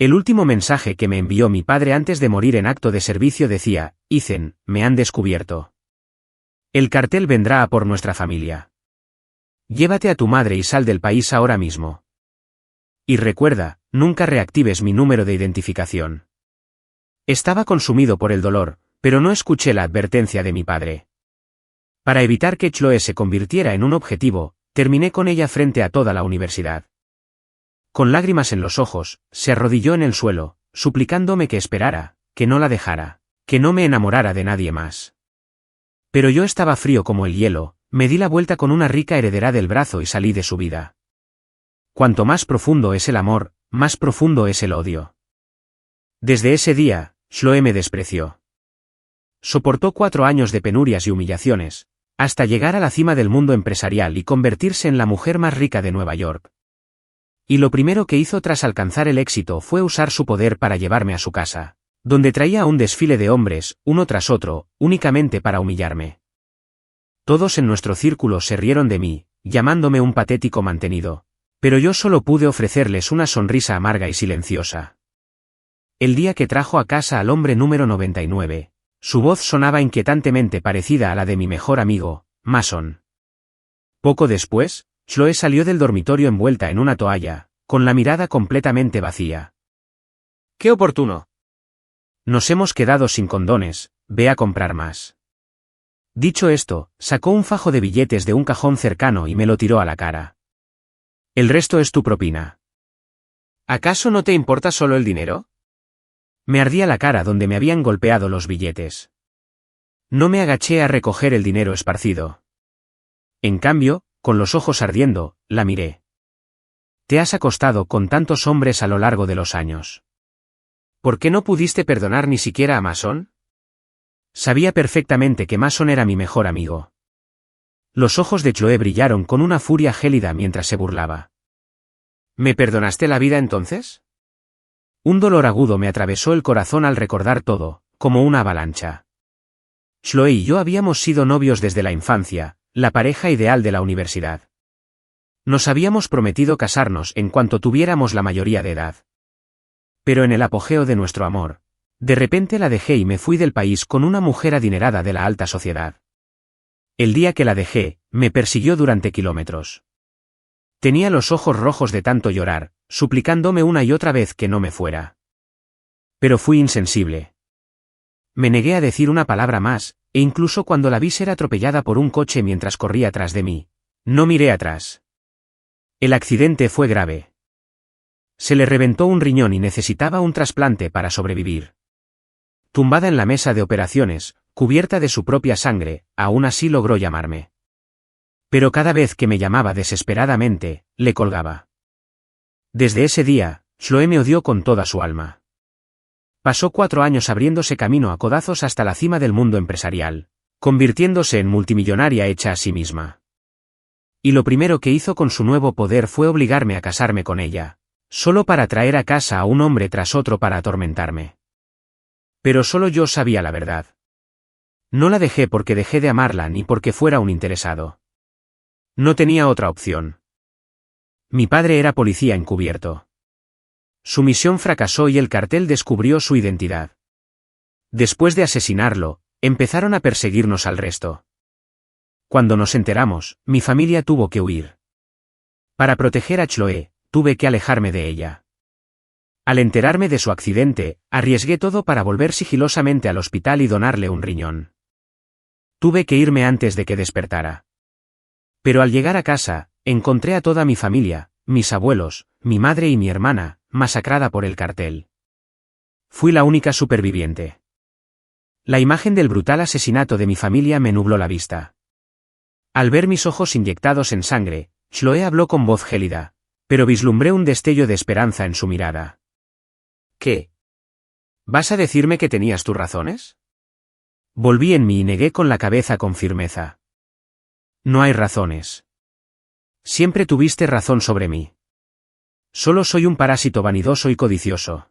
El último mensaje que me envió mi padre antes de morir en acto de servicio decía: Ethan, me han descubierto. El cartel vendrá a por nuestra familia. Llévate a tu madre y sal del país ahora mismo. Y recuerda, nunca reactives mi número de identificación. Estaba consumido por el dolor, pero no escuché la advertencia de mi padre. Para evitar que Chloe se convirtiera en un objetivo, terminé con ella frente a toda la universidad. Con lágrimas en los ojos, se arrodilló en el suelo, suplicándome que esperara, que no la dejara, que no me enamorara de nadie más. Pero yo estaba frío como el hielo, me di la vuelta con una rica heredera del brazo y salí de su vida. Cuanto más profundo es el amor, más profundo es el odio. Desde ese día, Chloe me despreció. Soportó 4 años de penurias y humillaciones, hasta llegar a la cima del mundo empresarial y convertirse en la mujer más rica de Nueva York. Y lo primero que hizo tras alcanzar el éxito fue usar su poder para llevarme a su casa, donde traía un desfile de hombres, uno tras otro, únicamente para humillarme. Todos en nuestro círculo se rieron de mí, llamándome un patético mantenido, pero yo solo pude ofrecerles una sonrisa amarga y silenciosa. El día que trajo a casa al hombre número 99, su voz sonaba inquietantemente parecida a la de mi mejor amigo, Mason. Poco después, Chloe salió del dormitorio envuelta en una toalla, con la mirada completamente vacía. ¡Qué oportuno! Nos hemos quedado sin condones, ve a comprar más. Dicho esto, sacó un fajo de billetes de un cajón cercano y me lo tiró a la cara. El resto es tu propina. ¿Acaso no te importa solo el dinero? Me ardía la cara donde me habían golpeado los billetes. No me agaché a recoger el dinero esparcido. En cambio, con los ojos ardiendo, la miré. Te has acostado con tantos hombres a lo largo de los años. ¿Por qué no pudiste perdonar ni siquiera a Mason? Sabía perfectamente que Mason era mi mejor amigo. Los ojos de Chloe brillaron con una furia gélida mientras se burlaba. ¿Me perdonaste la vida entonces? Un dolor agudo me atravesó el corazón al recordar todo, como una avalancha. Chloe y yo habíamos sido novios desde la infancia, la pareja ideal de la universidad. Nos habíamos prometido casarnos en cuanto tuviéramos la mayoría de edad. Pero en el apogeo de nuestro amor, de repente la dejé y me fui del país con una mujer adinerada de la alta sociedad. El día que la dejé, me persiguió durante kilómetros. Tenía los ojos rojos de tanto llorar, suplicándome una y otra vez que no me fuera. Pero fui insensible. Me negué a decir una palabra más, e incluso cuando la vi ser atropellada por un coche mientras corría tras de mí, no miré atrás. El accidente fue grave. Se le reventó un riñón y necesitaba un trasplante para sobrevivir. Tumbada en la mesa de operaciones, cubierta de su propia sangre, aún así logró llamarme. Pero cada vez que me llamaba desesperadamente, le colgaba. Desde ese día, Chloe me odió con toda su alma. Pasó 4 años abriéndose camino a codazos hasta la cima del mundo empresarial, convirtiéndose en multimillonaria hecha a sí misma. Y lo primero que hizo con su nuevo poder fue obligarme a casarme con ella, solo para traer a casa a un hombre tras otro para atormentarme. Pero solo yo sabía la verdad. No la dejé porque dejé de amarla ni porque fuera un interesado. No tenía otra opción. Mi padre era policía encubierto. Su misión fracasó y el cartel descubrió su identidad. Después de asesinarlo, empezaron a perseguirnos al resto. Cuando nos enteramos, mi familia tuvo que huir. Para proteger a Chloe, tuve que alejarme de ella. Al enterarme de su accidente, arriesgué todo para volver sigilosamente al hospital y donarle un riñón. Tuve que irme antes de que despertara. Pero al llegar a casa, encontré a toda mi familia, mis abuelos, mi madre y mi hermana, masacrada por el cartel. Fui la única superviviente. La imagen del brutal asesinato de mi familia me nubló la vista. Al ver mis ojos inyectados en sangre, Chloe habló con voz gélida, pero vislumbré un destello de esperanza en su mirada. ¿Qué? ¿Vas a decirme que tenías tus razones? Volví en mí y negué con la cabeza con firmeza. No hay razones. Siempre tuviste razón sobre mí. Solo soy un parásito vanidoso y codicioso.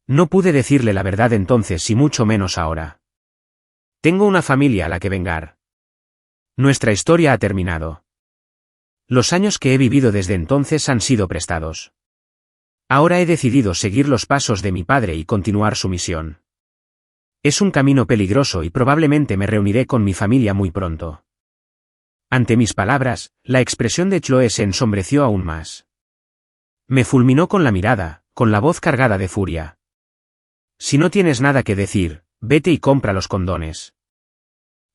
No pude decirle la verdad entonces y mucho menos ahora. Tengo una familia a la que vengar. Nuestra historia ha terminado. Los años que he vivido desde entonces han sido prestados. Ahora he decidido seguir los pasos de mi padre y continuar su misión. Es un camino peligroso y probablemente me reuniré con mi familia muy pronto. Ante mis palabras, la expresión de Chloe se ensombreció aún más. Me fulminó con la mirada, con la voz cargada de furia. Si no tienes nada que decir, vete y compra los condones.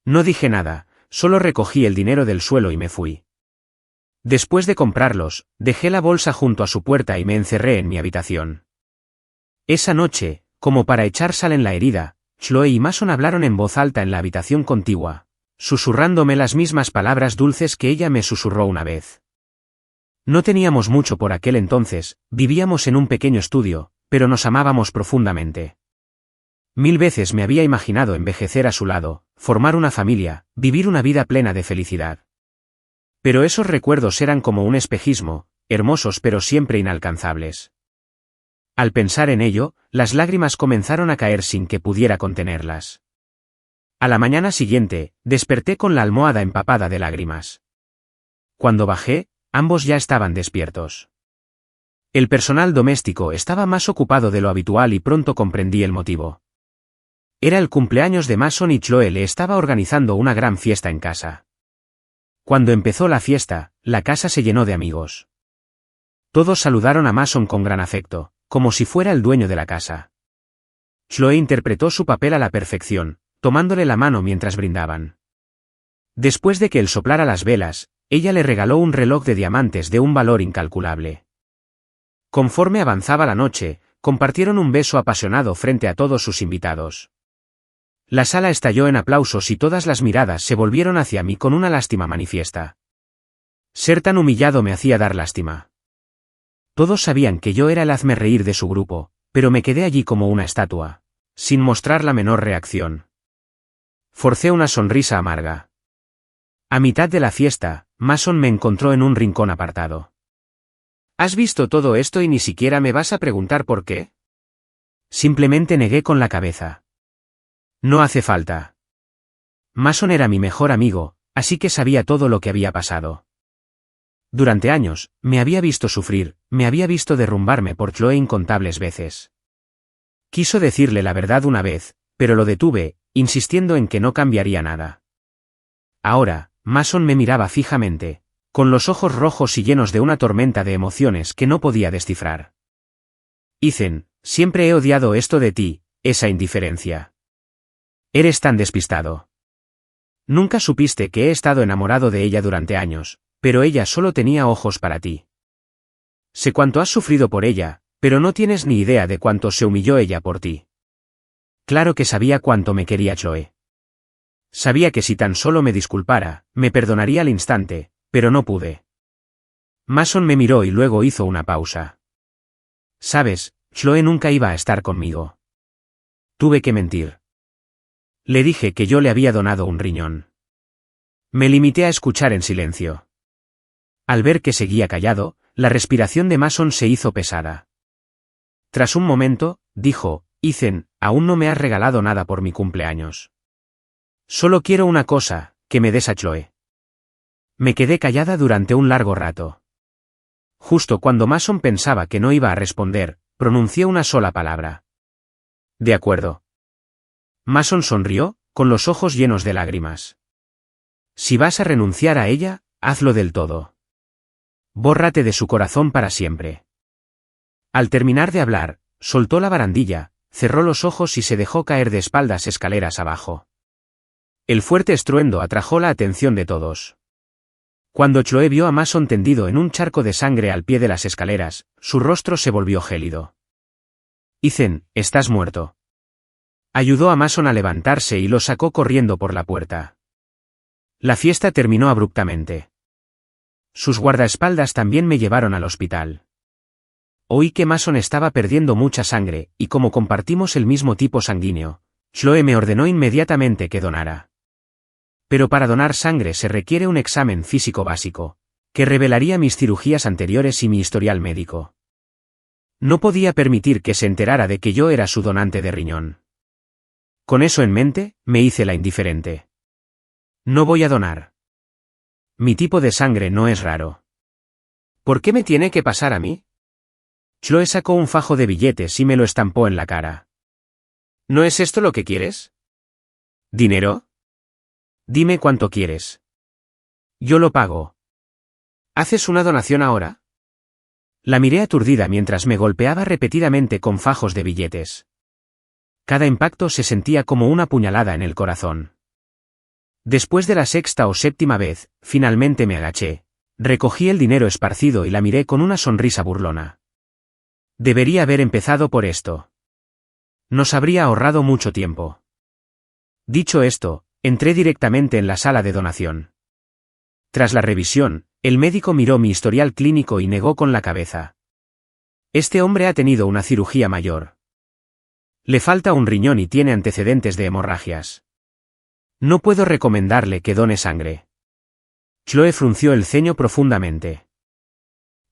No dije nada, solo recogí el dinero del suelo y me fui. Después de comprarlos, dejé la bolsa junto a su puerta y me encerré en mi habitación. Esa noche, como para echar sal en la herida, Chloe y Mason hablaron en voz alta en la habitación contigua, susurrándome las mismas palabras dulces que ella me susurró una vez. No teníamos mucho por aquel entonces, vivíamos en un pequeño estudio, pero nos amábamos profundamente. 1000 veces me había imaginado envejecer a su lado, formar una familia, vivir una vida plena de felicidad. Pero esos recuerdos eran como un espejismo, hermosos pero siempre inalcanzables. Al pensar en ello, las lágrimas comenzaron a caer sin que pudiera contenerlas. A la mañana siguiente, desperté con la almohada empapada de lágrimas. Cuando bajé, ambos ya estaban despiertos. El personal doméstico estaba más ocupado de lo habitual y pronto comprendí el motivo. Era el cumpleaños de Mason y Chloe le estaba organizando una gran fiesta en casa. Cuando empezó la fiesta, la casa se llenó de amigos. Todos saludaron a Mason con gran afecto, como si fuera el dueño de la casa. Chloe interpretó su papel a la perfección, tomándole la mano mientras brindaban. Después de que él soplara las velas, ella le regaló un reloj de diamantes de un valor incalculable. Conforme avanzaba la noche, compartieron un beso apasionado frente a todos sus invitados. La sala estalló en aplausos y todas las miradas se volvieron hacia mí con una lástima manifiesta. Ser tan humillado me hacía dar lástima. Todos sabían que yo era el hazmerreír de su grupo, pero me quedé allí como una estatua, sin mostrar la menor reacción. Forcé una sonrisa amarga. A mitad de la fiesta, Mason me encontró en un rincón apartado. ¿Has visto todo esto y ni siquiera me vas a preguntar por qué? Simplemente negué con la cabeza. No hace falta. Mason era mi mejor amigo, así que sabía todo lo que había pasado. Durante años, me había visto sufrir, me había visto derrumbarme por Chloe incontables veces. Quiso decirle la verdad una vez, pero lo detuve, insistiendo en que no cambiaría nada. Ahora, Mason me miraba fijamente, con los ojos rojos y llenos de una tormenta de emociones que no podía descifrar. Ethan, siempre he odiado esto de ti, esa indiferencia. Eres tan despistado. Nunca supiste que he estado enamorado de ella durante años, pero ella solo tenía ojos para ti. Sé cuánto has sufrido por ella, pero no tienes ni idea de cuánto se humilló ella por ti. Claro que sabía cuánto me quería Chloe. Sabía que si tan solo me disculpara, me perdonaría al instante, pero no pude. Mason me miró y luego hizo una pausa. Sabes, Chloe nunca iba a estar conmigo. Tuve que mentir. Le dije que yo le había donado un riñón. Me limité a escuchar en silencio. Al ver que seguía callado, la respiración de Mason se hizo pesada. Tras un momento, dijo, Ethan, aún no me has regalado nada por mi cumpleaños. Solo quiero una cosa, que me des a Chloe. Me quedé callada durante un largo rato. Justo cuando Mason pensaba que no iba a responder, pronuncié una sola palabra. De acuerdo. Mason sonrió, con los ojos llenos de lágrimas. Si vas a renunciar a ella, hazlo del todo. Bórrate de su corazón para siempre. Al terminar de hablar, soltó la barandilla, cerró los ojos y se dejó caer de espaldas escaleras abajo. El fuerte estruendo atrajo la atención de todos. Cuando Chloe vio a Mason tendido en un charco de sangre al pie de las escaleras, su rostro se volvió gélido. Ethan, estás muerto. Ayudó a Mason a levantarse y lo sacó corriendo por la puerta. La fiesta terminó abruptamente. Sus guardaespaldas también me llevaron al hospital. Oí que Mason estaba perdiendo mucha sangre, y como compartimos el mismo tipo sanguíneo, Chloe me ordenó inmediatamente que donara. Pero para donar sangre se requiere un examen físico básico, que revelaría mis cirugías anteriores y mi historial médico. No podía permitir que se enterara de que yo era su donante de riñón. Con eso en mente, me hice la indiferente. No voy a donar. Mi tipo de sangre no es raro. ¿Por qué me tiene que pasar a mí? Chloe sacó un fajo de billetes y me lo estampó en la cara. ¿No es esto lo que quieres? ¿Dinero? Dime cuánto quieres. Yo lo pago. ¿Haces una donación ahora? La miré aturdida mientras me golpeaba repetidamente con fajos de billetes. Cada impacto se sentía como una puñalada en el corazón. Después de la sexta o séptima vez, finalmente me agaché. Recogí el dinero esparcido y la miré con una sonrisa burlona. Debería haber empezado por esto. Nos habría ahorrado mucho tiempo. Dicho esto, entré directamente en la sala de donación. Tras la revisión, el médico miró mi historial clínico y negó con la cabeza. Este hombre ha tenido una cirugía mayor. Le falta un riñón y tiene antecedentes de hemorragias. No puedo recomendarle que done sangre. Chloe frunció el ceño profundamente.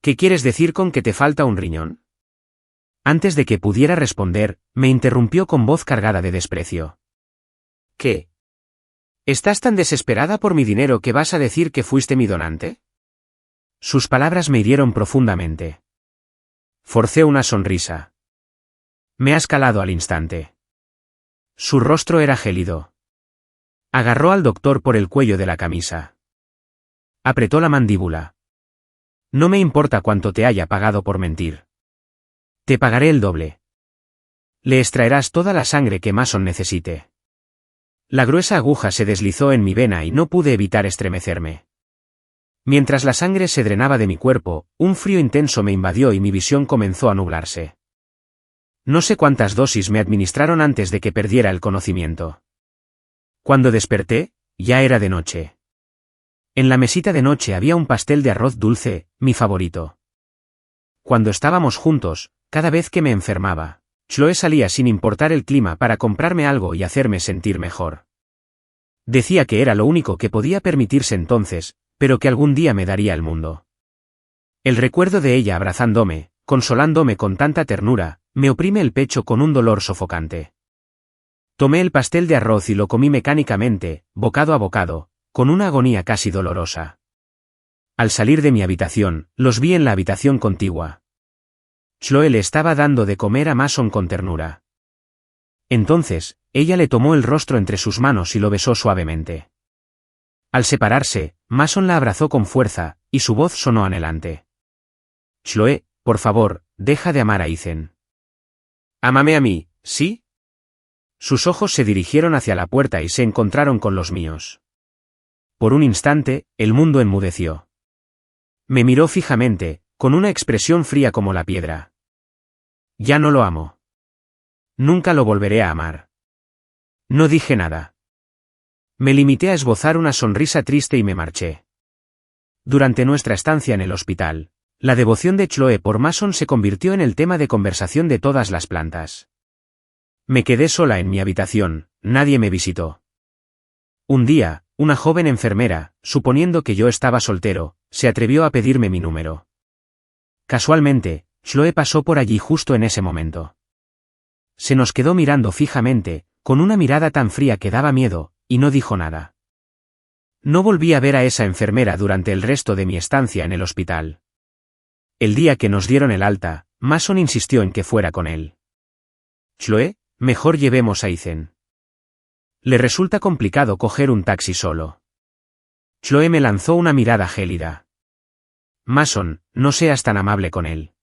¿Qué quieres decir con que te falta un riñón? Antes de que pudiera responder, me interrumpió con voz cargada de desprecio. ¿Qué? ¿Estás tan desesperada por mi dinero que vas a decir que fuiste mi donante? Sus palabras me hirieron profundamente. Forcé una sonrisa. Me has calado al instante. Su rostro era gélido. Agarró al doctor por el cuello de la camisa. Apretó la mandíbula. No me importa cuánto te haya pagado por mentir. Te pagaré el doble. Le extraerás toda la sangre que Mason necesite. La gruesa aguja se deslizó en mi vena y no pude evitar estremecerme. Mientras la sangre se drenaba de mi cuerpo, un frío intenso me invadió y mi visión comenzó a nublarse. No sé cuántas dosis me administraron antes de que perdiera el conocimiento. Cuando desperté, ya era de noche. En la mesita de noche había un pastel de arroz dulce, mi favorito. Cuando estábamos juntos, cada vez que me enfermaba, Chloe salía sin importar el clima para comprarme algo y hacerme sentir mejor. Decía que era lo único que podía permitirse entonces, pero que algún día me daría el mundo. El recuerdo de ella abrazándome, consolándome con tanta ternura, me oprime el pecho con un dolor sofocante. Tomé el pastel de arroz y lo comí mecánicamente, bocado a bocado, con una agonía casi dolorosa. Al salir de mi habitación, los vi en la habitación contigua. Chloe le estaba dando de comer a Mason con ternura. Entonces, ella le tomó el rostro entre sus manos y lo besó suavemente. Al separarse, Mason la abrazó con fuerza, y su voz sonó anhelante. Chloe, por favor, deja de amar a Ethan. Ámame a mí, ¿sí? Sus ojos se dirigieron hacia la puerta y se encontraron con los míos. Por un instante, el mundo enmudeció. Me miró fijamente, con una expresión fría como la piedra. Ya no lo amo. Nunca lo volveré a amar. No dije nada. Me limité a esbozar una sonrisa triste y me marché. Durante nuestra estancia en el hospital, la devoción de Chloe por Mason se convirtió en el tema de conversación de todas las plantas. Me quedé sola en mi habitación, nadie me visitó. Un día, una joven enfermera, suponiendo que yo estaba soltero, se atrevió a pedirme mi número. Casualmente, Chloe pasó por allí justo en ese momento. Se nos quedó mirando fijamente, con una mirada tan fría que daba miedo, y no dijo nada. No volví a ver a esa enfermera durante el resto de mi estancia en el hospital. El día que nos dieron el alta, Mason insistió en que fuera con él. Chloe, mejor llevemos a Ethan. Le resulta complicado coger un taxi solo. Chloe me lanzó una mirada gélida. Mason, no seas tan amable con él.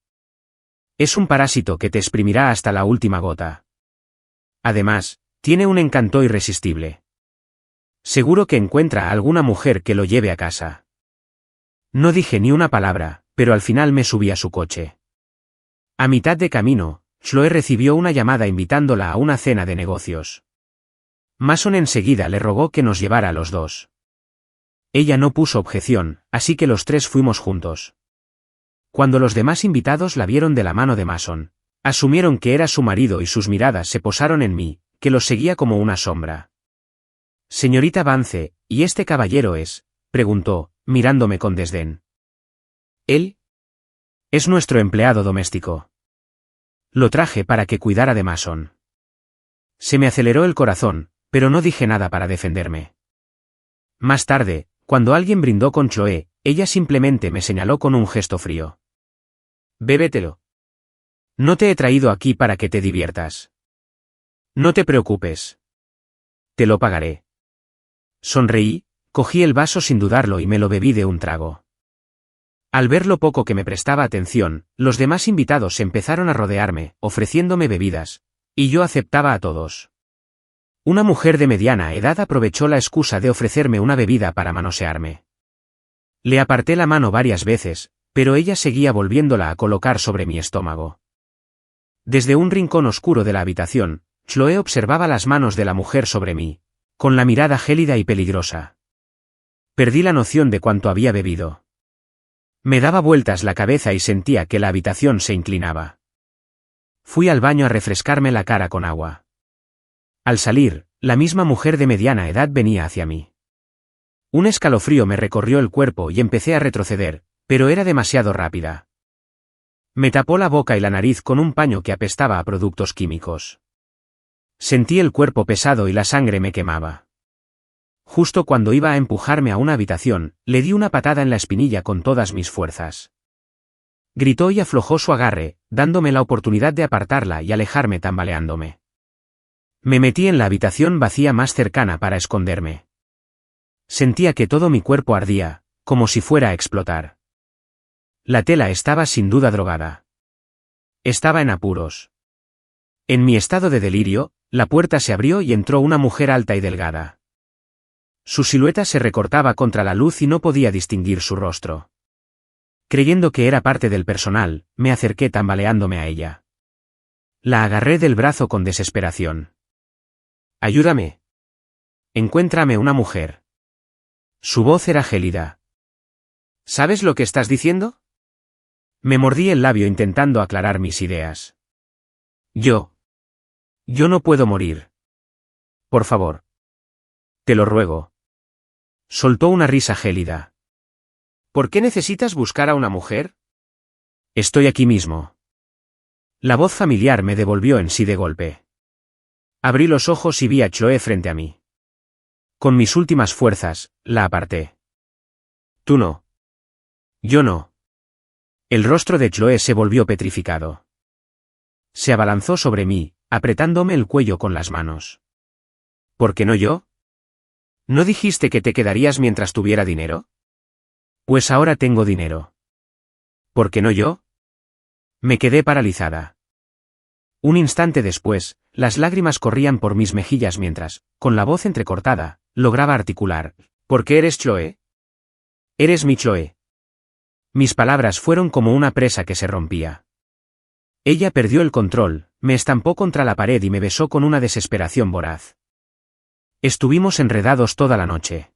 Es un parásito que te exprimirá hasta la última gota. Además, tiene un encanto irresistible. Seguro que encuentra a alguna mujer que lo lleve a casa. No dije ni una palabra, pero al final me subí a su coche. A mitad de camino, Chloe recibió una llamada invitándola a una cena de negocios. Mason enseguida le rogó que nos llevara a los dos. Ella no puso objeción, así que los tres fuimos juntos. Cuando los demás invitados la vieron de la mano de Mason, asumieron que era su marido y sus miradas se posaron en mí, que los seguía como una sombra. Señorita Vance, ¿y este caballero es? Preguntó, mirándome con desdén. Él es nuestro empleado doméstico. Lo traje para que cuidara de Mason. Se me aceleró el corazón, pero no dije nada para defenderme. Más tarde, cuando alguien brindó con Chloe, ella simplemente me señaló con un gesto frío. Bébetelo. No te he traído aquí para que te diviertas. No te preocupes. Te lo pagaré. Sonreí, cogí el vaso sin dudarlo y me lo bebí de un trago. Al ver lo poco que me prestaba atención, los demás invitados empezaron a rodearme, ofreciéndome bebidas, y yo aceptaba a todos. Una mujer de mediana edad aprovechó la excusa de ofrecerme una bebida para manosearme. Le aparté la mano varias veces, pero ella seguía volviéndola a colocar sobre mi estómago. Desde un rincón oscuro de la habitación, Chloe observaba las manos de la mujer sobre mí, con la mirada gélida y peligrosa. Perdí la noción de cuánto había bebido. Me daba vueltas la cabeza y sentía que la habitación se inclinaba. Fui al baño a refrescarme la cara con agua. Al salir, la misma mujer de mediana edad venía hacia mí. Un escalofrío me recorrió el cuerpo y empecé a retroceder, pero era demasiado rápida. Me tapó la boca y la nariz con un paño que apestaba a productos químicos. Sentí el cuerpo pesado y la sangre me quemaba. Justo cuando iba a empujarme a una habitación, le di una patada en la espinilla con todas mis fuerzas. Gritó y aflojó su agarre, dándome la oportunidad de apartarla y alejarme tambaleándome. Me metí en la habitación vacía más cercana para esconderme. Sentía que todo mi cuerpo ardía, como si fuera a explotar. La tela estaba sin duda drogada. Estaba en apuros. En mi estado de delirio, la puerta se abrió y entró una mujer alta y delgada. Su silueta se recortaba contra la luz y no podía distinguir su rostro. Creyendo que era parte del personal, me acerqué tambaleándome a ella. La agarré del brazo con desesperación. «Ayúdame. Encuéntrame una mujer». Su voz era gélida. «¿Sabes lo que estás diciendo?» Me mordí el labio intentando aclarar mis ideas. Yo no puedo morir. Por favor. Te lo ruego. Soltó una risa gélida. ¿Por qué necesitas buscar a una mujer? Estoy aquí mismo. La voz familiar me devolvió en sí de golpe. Abrí los ojos y vi a Chloe frente a mí. Con mis últimas fuerzas, la aparté. Tú no. Yo no. El rostro de Chloe se volvió petrificado. Se abalanzó sobre mí, apretándome el cuello con las manos. ¿Por qué no yo? ¿No dijiste que te quedarías mientras tuviera dinero? Pues ahora tengo dinero. ¿Por qué no yo? Me quedé paralizada. Un instante después, las lágrimas corrían por mis mejillas mientras, con la voz entrecortada, lograba articular. ¿Por qué eres Chloe? Eres mi Chloe. Mis palabras fueron como una presa que se rompía. Ella perdió el control, me estampó contra la pared y me besó con una desesperación voraz. Estuvimos enredados toda la noche.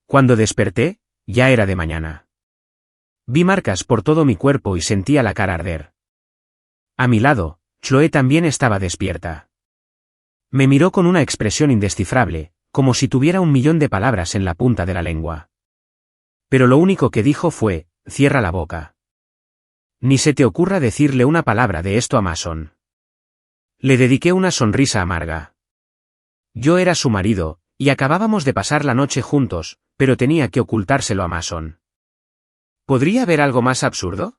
Cuando desperté, ya era de mañana. Vi marcas por todo mi cuerpo y sentía la cara arder. A mi lado, Chloe también estaba despierta. Me miró con una expresión indescifrable, como si tuviera 1.000.000 de palabras en la punta de la lengua. Pero lo único que dijo fue, cierra la boca. Ni se te ocurra decirle una palabra de esto a Mason. Le dediqué una sonrisa amarga. Yo era su marido, y acabábamos de pasar la noche juntos, pero tenía que ocultárselo a Mason. ¿Podría haber algo más absurdo?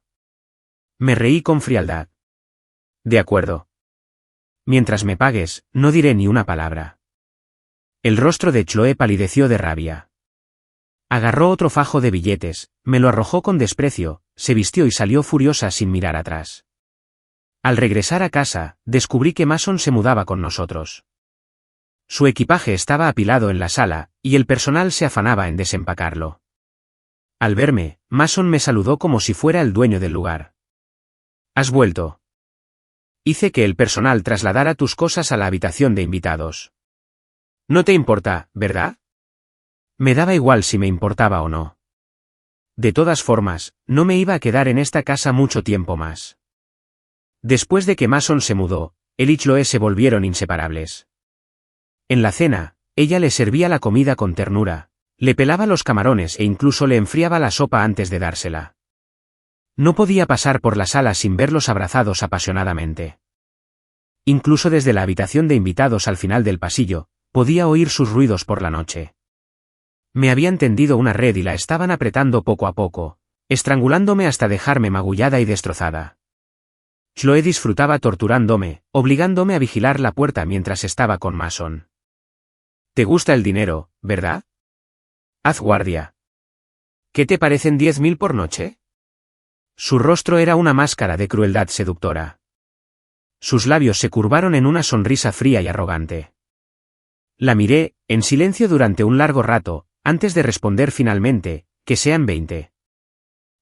Me reí con frialdad. De acuerdo. Mientras me pagues, no diré ni una palabra. El rostro de Chloe palideció de rabia. Agarró otro fajo de billetes, me lo arrojó con desprecio, se vistió y salió furiosa sin mirar atrás. Al regresar a casa, descubrí que Mason se mudaba con nosotros. Su equipaje estaba apilado en la sala, y el personal se afanaba en desempacarlo. Al verme, Mason me saludó como si fuera el dueño del lugar. ¿Has vuelto? Hice que el personal trasladara tus cosas a la habitación de invitados. No te importa, ¿verdad? Me daba igual si me importaba o no. De todas formas, no me iba a quedar en esta casa mucho tiempo más. Después de que Mason se mudó, él y Chloe se volvieron inseparables. En la cena, ella le servía la comida con ternura, le pelaba los camarones e incluso le enfriaba la sopa antes de dársela. No podía pasar por la sala sin verlos abrazados apasionadamente. Incluso desde la habitación de invitados al final del pasillo, podía oír sus ruidos por la noche. Me habían tendido una red y la estaban apretando poco a poco, estrangulándome hasta dejarme magullada y destrozada. Chloe disfrutaba torturándome, obligándome a vigilar la puerta mientras estaba con Mason. ¿Te gusta el dinero, verdad? Haz guardia. ¿Qué te parecen 10.000 por noche? Su rostro era una máscara de crueldad seductora. Sus labios se curvaron en una sonrisa fría y arrogante. La miré, en silencio durante un largo rato, antes de responder finalmente, que sean 20.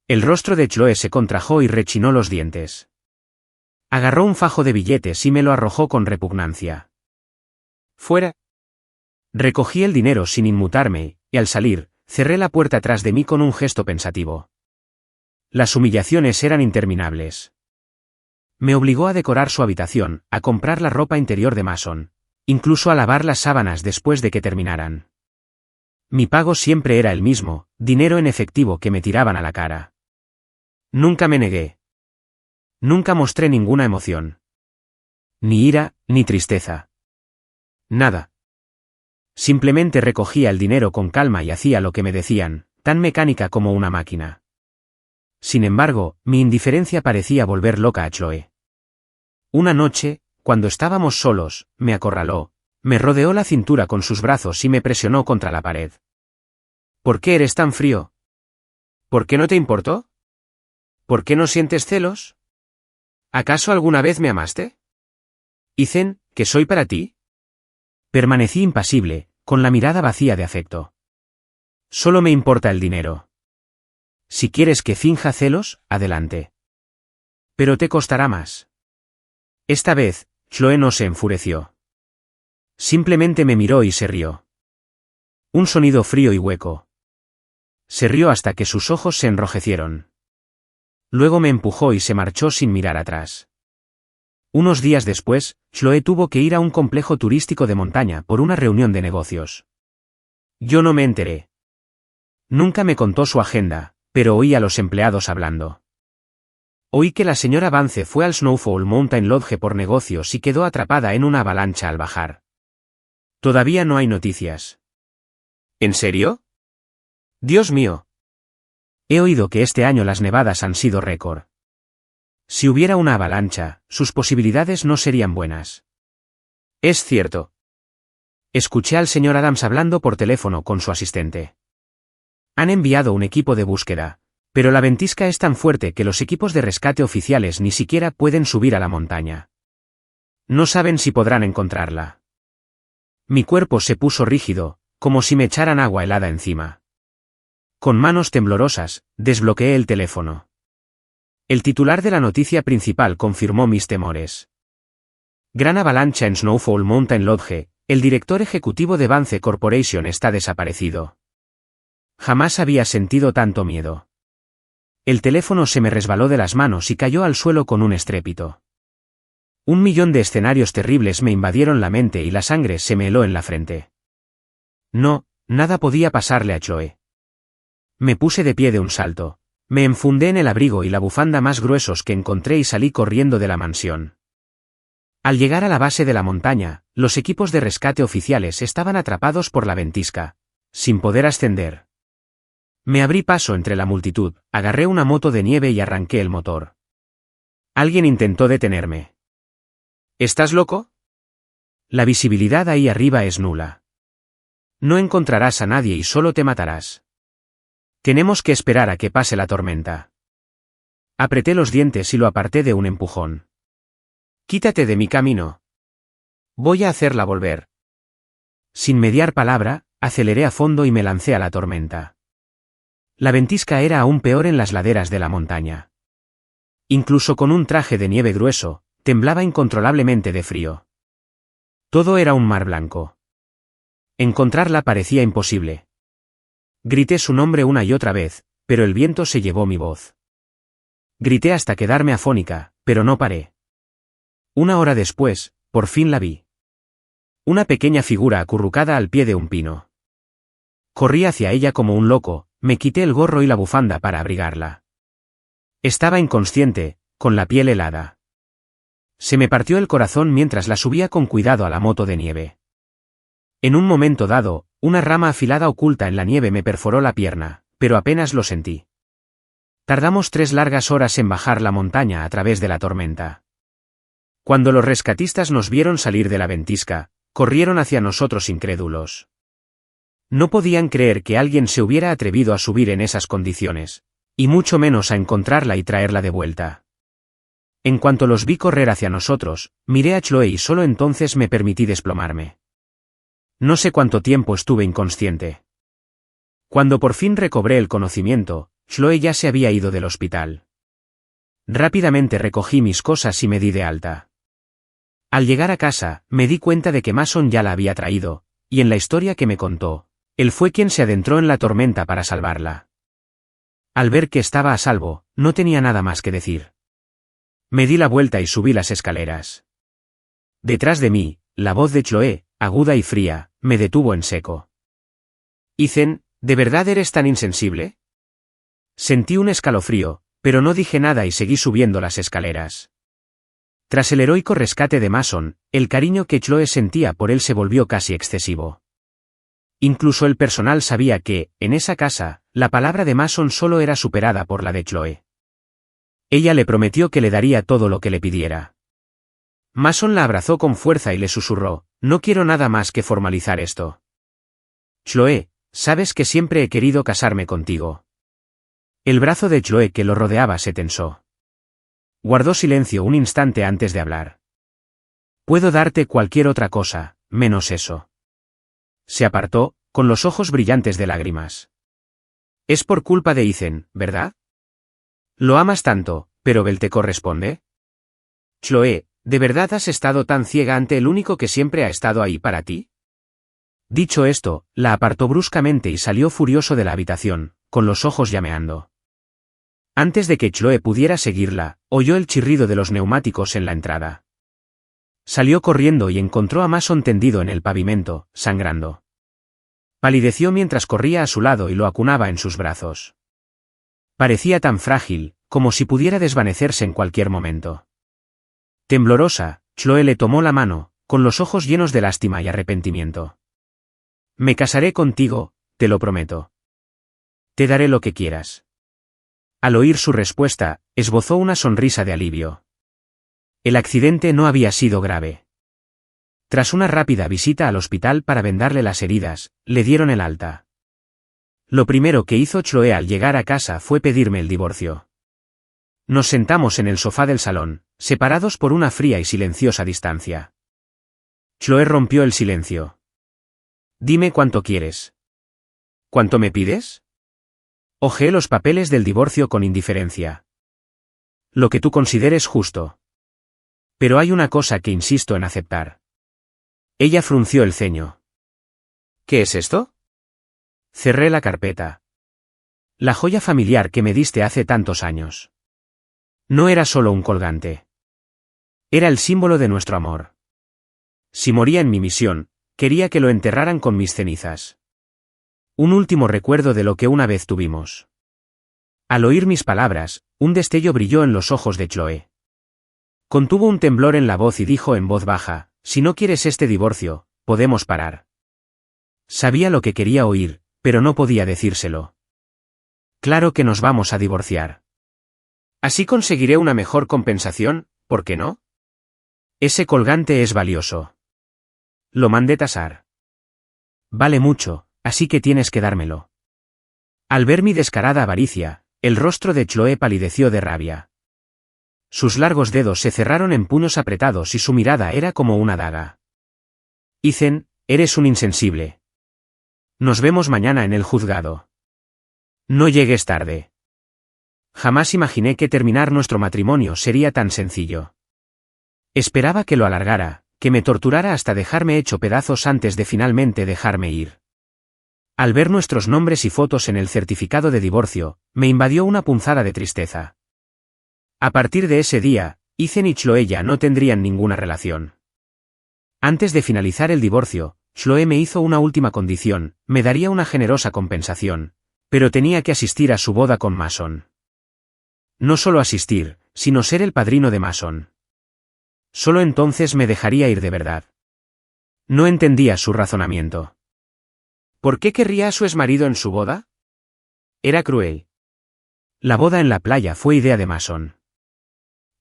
El rostro de Chloe se contrajo y rechinó los dientes. Agarró un fajo de billetes y me lo arrojó con repugnancia. ¡Fuera! Recogí el dinero sin inmutarme, y al salir, cerré la puerta tras de mí con un gesto pensativo. Las humillaciones eran interminables. Me obligó a decorar su habitación, a comprar la ropa interior de Mason, incluso a lavar las sábanas después de que terminaran. Mi pago siempre era el mismo, dinero en efectivo que me tiraban a la cara. Nunca me negué. Nunca mostré ninguna emoción. Ni ira, ni tristeza. Nada. Simplemente recogía el dinero con calma y hacía lo que me decían, tan mecánica como una máquina. Sin embargo, mi indiferencia parecía volver loca a Chloe. Una noche, cuando estábamos solos, me acorraló, me rodeó la cintura con sus brazos y me presionó contra la pared. ¿Por qué eres tan frío? ¿Por qué no te importó? ¿Por qué no sientes celos? ¿Acaso alguna vez me amaste? Ethan, ¿que soy para ti? Permanecí impasible, con la mirada vacía de afecto. Solo me importa el dinero. Si quieres que finja celos, adelante. Pero te costará más. Esta vez, Chloe no se enfureció. Simplemente me miró y se rió. Un sonido frío y hueco. Se rió hasta que sus ojos se enrojecieron. Luego me empujó y se marchó sin mirar atrás. Unos días después, Chloe tuvo que ir a un complejo turístico de montaña por una reunión de negocios. Yo no me enteré. Nunca me contó su agenda, pero oí a los empleados hablando. Oí que la señora Vance fue al Snowfall Mountain Lodge por negocios y quedó atrapada en una avalancha al bajar. Todavía no hay noticias. ¿En serio? Dios mío. He oído que este año las nevadas han sido récord. Si hubiera una avalancha, sus posibilidades no serían buenas. Es cierto. Escuché al señor Adams hablando por teléfono con su asistente. Han enviado un equipo de búsqueda, pero la ventisca es tan fuerte que los equipos de rescate oficiales ni siquiera pueden subir a la montaña. No saben si podrán encontrarla. Mi cuerpo se puso rígido, como si me echaran agua helada encima. Con manos temblorosas, desbloqueé el teléfono. El titular de la noticia principal confirmó mis temores. Gran avalancha en Snowfall Mountain Lodge, el director ejecutivo de Vance Corporation está desaparecido. Jamás había sentido tanto miedo. El teléfono se me resbaló de las manos y cayó al suelo con un estrépito. 1.000.000 de escenarios terribles me invadieron la mente y la sangre se me heló en la frente. No, nada podía pasarle a Chloe. Me puse de pie de un salto. Me enfundé en el abrigo y la bufanda más gruesos que encontré y salí corriendo de la mansión. Al llegar a la base de la montaña, los equipos de rescate oficiales estaban atrapados por la ventisca, sin poder ascender. Me abrí paso entre la multitud, agarré una moto de nieve y arranqué el motor. Alguien intentó detenerme. ¿Estás loco? La visibilidad ahí arriba es nula. No encontrarás a nadie y solo te matarás. Tenemos que esperar a que pase la tormenta. Apreté los dientes y lo aparté de un empujón. Quítate de mi camino. Voy a hacerla volver. Sin mediar palabra, aceleré a fondo y me lancé a la tormenta. La ventisca era aún peor en las laderas de la montaña. Incluso con un traje de nieve grueso, temblaba incontrolablemente de frío. Todo era un mar blanco. Encontrarla parecía imposible. Grité su nombre una y otra vez, pero el viento se llevó mi voz. Grité hasta quedarme afónica, pero no paré. Una hora después, por fin la vi. Una pequeña figura acurrucada al pie de un pino. Corrí hacia ella como un loco, me quité el gorro y la bufanda para abrigarla. Estaba inconsciente, con la piel helada. Se me partió el corazón mientras la subía con cuidado a la moto de nieve. En un momento dado, una rama afilada oculta en la nieve me perforó la pierna, pero apenas lo sentí. Tardamos 3 largas horas en bajar la montaña a través de la tormenta. Cuando los rescatistas nos vieron salir de la ventisca, corrieron hacia nosotros incrédulos. No podían creer que alguien se hubiera atrevido a subir en esas condiciones, y mucho menos a encontrarla y traerla de vuelta. En cuanto los vi correr hacia nosotros, miré a Chloe y solo entonces me permití desplomarme. No sé cuánto tiempo estuve inconsciente. Cuando por fin recobré el conocimiento, Chloe ya se había ido del hospital. Rápidamente recogí mis cosas y me di de alta. Al llegar a casa, me di cuenta de que Mason ya la había traído, y en la historia que me contó, él fue quien se adentró en la tormenta para salvarla. Al ver que estaba a salvo, no tenía nada más que decir. Me di la vuelta y subí las escaleras. Detrás de mí, la voz de Chloe, aguda y fría, me detuvo en seco. Ethan, ¿de verdad eres tan insensible? Sentí un escalofrío, pero no dije nada y seguí subiendo las escaleras. Tras el heroico rescate de Mason, el cariño que Chloe sentía por él se volvió casi excesivo. Incluso el personal sabía que, en esa casa, la palabra de Mason solo era superada por la de Chloe. Ella le prometió que le daría todo lo que le pidiera. Mason la abrazó con fuerza y le susurró, no quiero nada más que formalizar esto. Chloe, sabes que siempre he querido casarme contigo. El brazo de Chloe que lo rodeaba se tensó. Guardó silencio un instante antes de hablar. Puedo darte cualquier otra cosa, menos eso. Se apartó, con los ojos brillantes de lágrimas. Es por culpa de Ethan, ¿verdad? Lo amas tanto, pero él te corresponde. Chloe, ¿de verdad has estado tan ciega ante el único que siempre ha estado ahí para ti? Dicho esto, la apartó bruscamente y salió furioso de la habitación, con los ojos llameando. Antes de que Chloe pudiera seguirla, oyó el chirrido de los neumáticos en la entrada. Salió corriendo y encontró a Mason tendido en el pavimento, sangrando. Palideció mientras corría a su lado y lo acunaba en sus brazos. Parecía tan frágil, como si pudiera desvanecerse en cualquier momento. Temblorosa, Chloe le tomó la mano, con los ojos llenos de lástima y arrepentimiento. Me casaré contigo, te lo prometo. Te daré lo que quieras. Al oír su respuesta, esbozó una sonrisa de alivio. El accidente no había sido grave. Tras una rápida visita al hospital para vendarle las heridas, le dieron el alta. Lo primero que hizo Chloe al llegar a casa fue pedirme el divorcio. Nos sentamos en el sofá del salón, separados por una fría y silenciosa distancia. Chloe rompió el silencio. Dime cuánto quieres. ¿Cuánto me pides? Hojeé los papeles del divorcio con indiferencia. Lo que tú consideres justo. Pero hay una cosa que insisto en aceptar. Ella frunció el ceño. ¿Qué es esto? Cerré la carpeta. La joya familiar que me diste hace tantos años. No era solo un colgante. Era el símbolo de nuestro amor. Si moría en mi misión, quería que lo enterraran con mis cenizas. Un último recuerdo de lo que una vez tuvimos. Al oír mis palabras, un destello brilló en los ojos de Chloe. Contuvo un temblor en la voz y dijo en voz baja, si no quieres este divorcio, podemos parar. Sabía lo que quería oír, pero no podía decírselo. Claro que nos vamos a divorciar. Así conseguiré una mejor compensación, ¿por qué no? Ese colgante es valioso. Lo mandé tasar. Vale mucho, así que tienes que dármelo. Al ver mi descarada avaricia, el rostro de Chloe palideció de rabia. Sus largos dedos se cerraron en puños apretados y su mirada era como una daga. Ethan, eres un insensible. Nos vemos mañana en el juzgado. No llegues tarde. Jamás imaginé que terminar nuestro matrimonio sería tan sencillo. Esperaba que lo alargara, que me torturara hasta dejarme hecho pedazos antes de finalmente dejarme ir. Al ver nuestros nombres y fotos en el certificado de divorcio, me invadió una punzada de tristeza. A partir de ese día, Ethan y Chloe ya no tendrían ninguna relación. Antes de finalizar el divorcio, Chloe me hizo una última condición, me daría una generosa compensación, pero tenía que asistir a su boda con Mason. No solo asistir, sino ser el padrino de Mason. Solo entonces me dejaría ir de verdad. No entendía su razonamiento. ¿Por qué querría a su exmarido en su boda? Era cruel. La boda en la playa fue idea de Mason.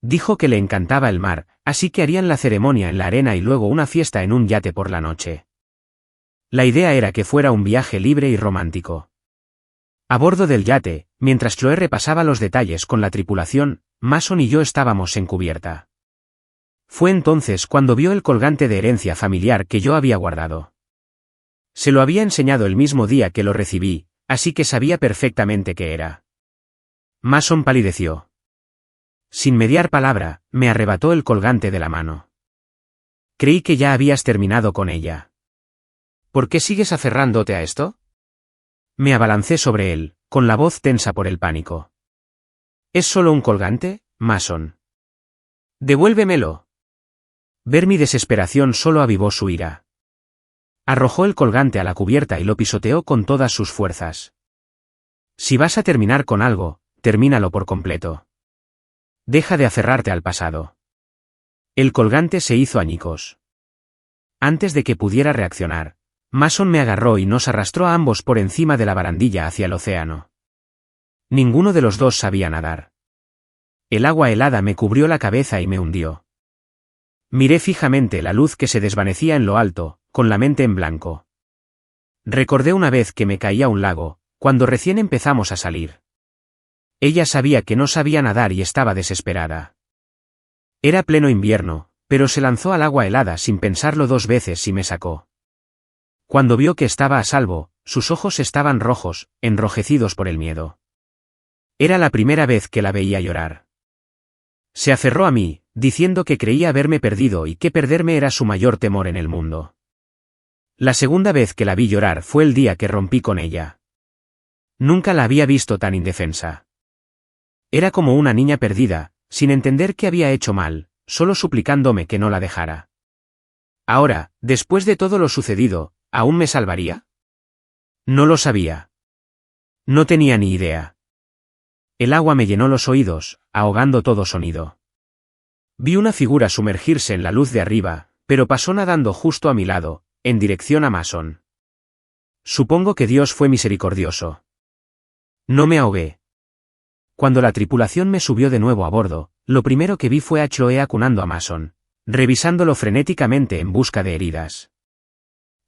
Dijo que le encantaba el mar, así que harían la ceremonia en la arena y luego una fiesta en un yate por la noche. La idea era que fuera un viaje libre y romántico. A bordo del yate, mientras Chloe repasaba los detalles con la tripulación, Mason y yo estábamos en cubierta. Fue entonces cuando vio el colgante de herencia familiar que yo había guardado. Se lo había enseñado el mismo día que lo recibí, así que sabía perfectamente qué era. Mason palideció. Sin mediar palabra, me arrebató el colgante de la mano. Creí que ya habías terminado con ella. ¿Por qué sigues aferrándote a esto? Me abalancé sobre él, con la voz tensa por el pánico. ¿Es solo un colgante, Mason? Devuélvemelo. Ver mi desesperación solo avivó su ira. Arrojó el colgante a la cubierta y lo pisoteó con todas sus fuerzas. Si vas a terminar con algo, termínalo por completo. Deja de aferrarte al pasado. El colgante se hizo añicos. Antes de que pudiera reaccionar, Mason me agarró y nos arrastró a ambos por encima de la barandilla hacia el océano. Ninguno de los dos sabía nadar. El agua helada me cubrió la cabeza y me hundió. Miré fijamente la luz que se desvanecía en lo alto, con la mente en blanco. Recordé una vez que me caí a un lago, cuando recién empezamos a salir. Ella sabía que no sabía nadar y estaba desesperada. Era pleno invierno, pero se lanzó al agua helada sin pensarlo dos veces y me sacó. Cuando vio que estaba a salvo, sus ojos estaban rojos, enrojecidos por el miedo. Era la primera vez que la veía llorar. Se aferró a mí, diciendo que creía haberme perdido y que perderme era su mayor temor en el mundo. La segunda vez que la vi llorar fue el día que rompí con ella. Nunca la había visto tan indefensa. Era como una niña perdida, sin entender que había hecho mal, solo suplicándome que no la dejara. Ahora, después de todo lo sucedido, ¿aún me salvaría? No lo sabía. No tenía ni idea. El agua me llenó los oídos, ahogando todo sonido. Vi una figura sumergirse en la luz de arriba, pero pasó nadando justo a mi lado, en dirección a Mason. Supongo que Dios fue misericordioso. No me ahogué. Cuando la tripulación me subió de nuevo a bordo, lo primero que vi fue a Chloe acunando a Mason, revisándolo frenéticamente en busca de heridas.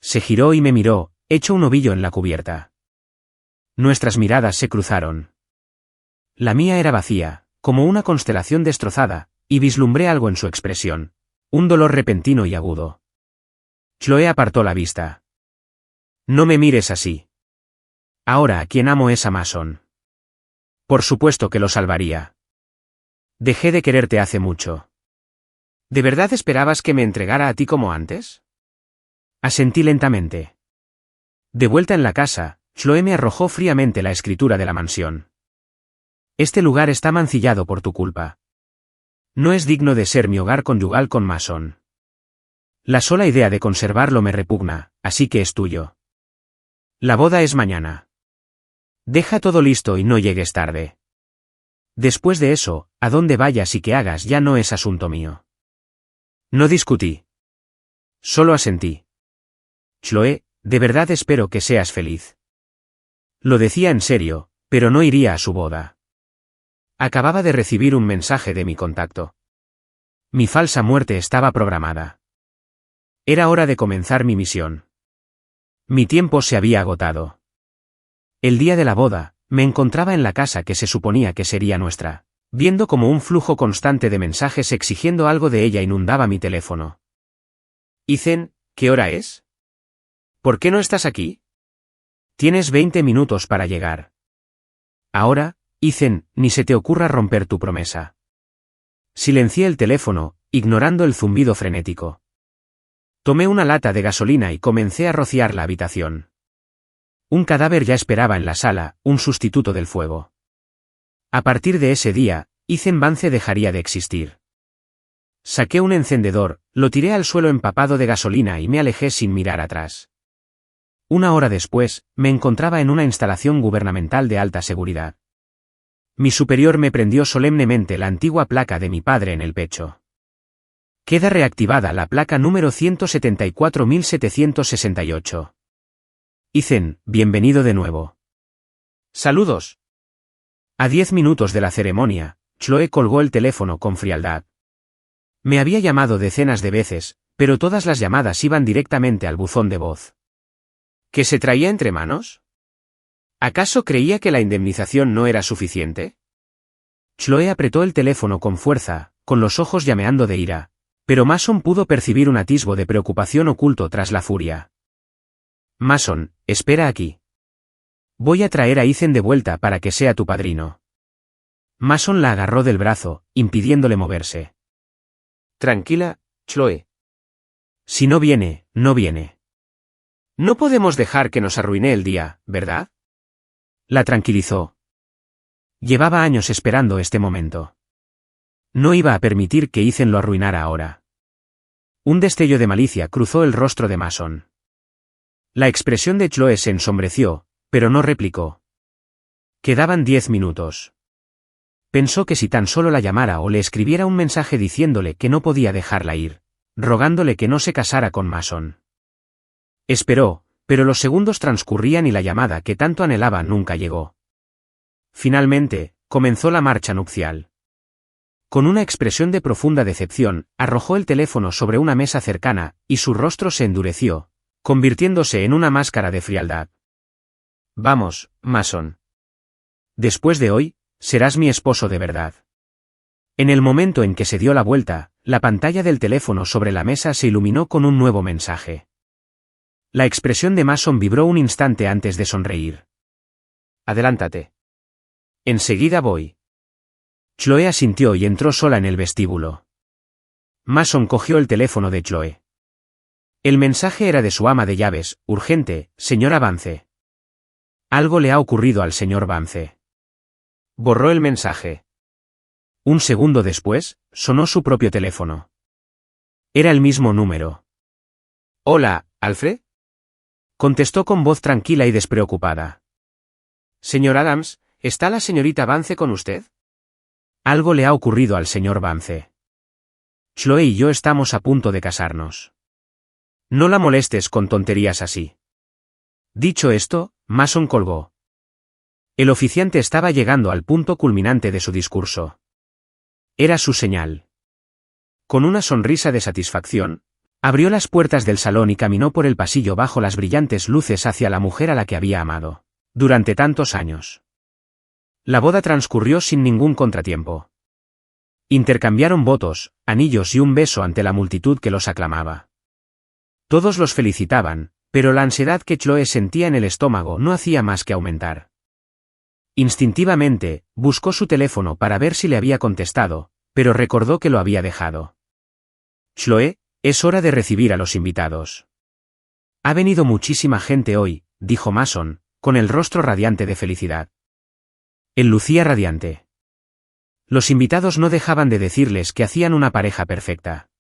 Se giró y me miró, hecho un ovillo en la cubierta. Nuestras miradas se cruzaron. La mía era vacía, como una constelación destrozada, y vislumbré algo en su expresión, un dolor repentino y agudo. Chloe apartó la vista. No me mires así. Ahora a quien amo es a Mason. Por supuesto que lo salvaría. Dejé de quererte hace mucho. ¿De verdad esperabas que me entregara a ti como antes? Asentí lentamente. De vuelta en la casa, Chloe me arrojó fríamente la escritura de la mansión. Este lugar está mancillado por tu culpa. No es digno de ser mi hogar conyugal con Mason. La sola idea de conservarlo me repugna, así que es tuyo. La boda es mañana. Deja todo listo y no llegues tarde. Después de eso, a dónde vayas y qué hagas ya no es asunto mío. No discutí. Solo asentí. Chloe, de verdad espero que seas feliz. Lo decía en serio, pero no iría a su boda. Acababa de recibir un mensaje de mi contacto. Mi falsa muerte estaba programada. Era hora de comenzar mi misión. Mi tiempo se había agotado. El día de la boda, me encontraba en la casa que se suponía que sería nuestra, viendo como un flujo constante de mensajes exigiendo algo de ella inundaba mi teléfono. Ethan, ¿qué hora es? ¿Por qué no estás aquí? Tienes 20 minutos para llegar. Ahora, Ethan, ni se te ocurra romper tu promesa. Silencié el teléfono, ignorando el zumbido frenético. Tomé una lata de gasolina y comencé a rociar la habitación. Un cadáver ya esperaba en la sala, un sustituto del fuego. A partir de ese día, Ethan Vance dejaría de existir. Saqué un encendedor, lo tiré al suelo empapado de gasolina y me alejé sin mirar atrás. Una hora después, me encontraba en una instalación gubernamental de alta seguridad. Mi superior me prendió solemnemente la antigua placa de mi padre en el pecho. Queda reactivada la placa número 174.768. Ethan, bienvenido de nuevo. Saludos. A 10 minutos de la ceremonia, Chloe colgó el teléfono con frialdad. Me había llamado decenas de veces, pero todas las llamadas iban directamente al buzón de voz. ¿Qué se traía entre manos? ¿Acaso creía que la indemnización no era suficiente? Chloe apretó el teléfono con fuerza, con los ojos llameando de ira, pero Mason pudo percibir un atisbo de preocupación oculto tras la furia. Mason, espera aquí. Voy a traer a Ethan de vuelta para que sea tu padrino. Mason la agarró del brazo, impidiéndole moverse. Tranquila, Chloe. Si no viene, no viene. No podemos dejar que nos arruine el día, ¿verdad? La tranquilizó. Llevaba años esperando este momento. No iba a permitir que Ethan lo arruinara ahora. Un destello de malicia cruzó el rostro de Mason. La expresión de Chloe se ensombreció, pero no replicó. Quedaban 10 minutos. Pensó que si tan solo la llamara o le escribiera un mensaje diciéndole que no podía dejarla ir, rogándole que no se casara con Mason. Esperó, pero los segundos transcurrían y la llamada que tanto anhelaba nunca llegó. Finalmente, comenzó la marcha nupcial. Con una expresión de profunda decepción, arrojó el teléfono sobre una mesa cercana, y su rostro se endureció, convirtiéndose en una máscara de frialdad. Vamos, Mason. Después de hoy, serás mi esposo de verdad. En el momento en que se dio la vuelta, la pantalla del teléfono sobre la mesa se iluminó con un nuevo mensaje. La expresión de Mason vibró un instante antes de sonreír. Adelántate. Enseguida voy. Chloe asintió y entró sola en el vestíbulo. Mason cogió el teléfono de Chloe. El mensaje era de su ama de llaves, urgente, señora Vance. Algo le ha ocurrido al señor Vance. Borró el mensaje. Un segundo después, sonó su propio teléfono. Era el mismo número. Hola, ¿Alfred? Contestó con voz tranquila y despreocupada. Señor Adams, ¿está la señorita Vance con usted? Algo le ha ocurrido al señor Vance. Chloe y yo estamos a punto de casarnos. No la molestes con tonterías así. Dicho esto, Mason colgó. El oficiante estaba llegando al punto culminante de su discurso. Era su señal. Con una sonrisa de satisfacción, abrió las puertas del salón y caminó por el pasillo bajo las brillantes luces hacia la mujer a la que había amado durante tantos años. La boda transcurrió sin ningún contratiempo. Intercambiaron votos, anillos y un beso ante la multitud que los aclamaba. Todos los felicitaban, pero la ansiedad que Chloe sentía en el estómago no hacía más que aumentar. Instintivamente, buscó su teléfono para ver si le había contestado, pero recordó que lo había dejado. Chloe, es hora de recibir a los invitados. Ha venido muchísima gente hoy, dijo Mason, con el rostro radiante de felicidad. Él lucía radiante. Los invitados no dejaban de decirles que hacían una pareja perfecta.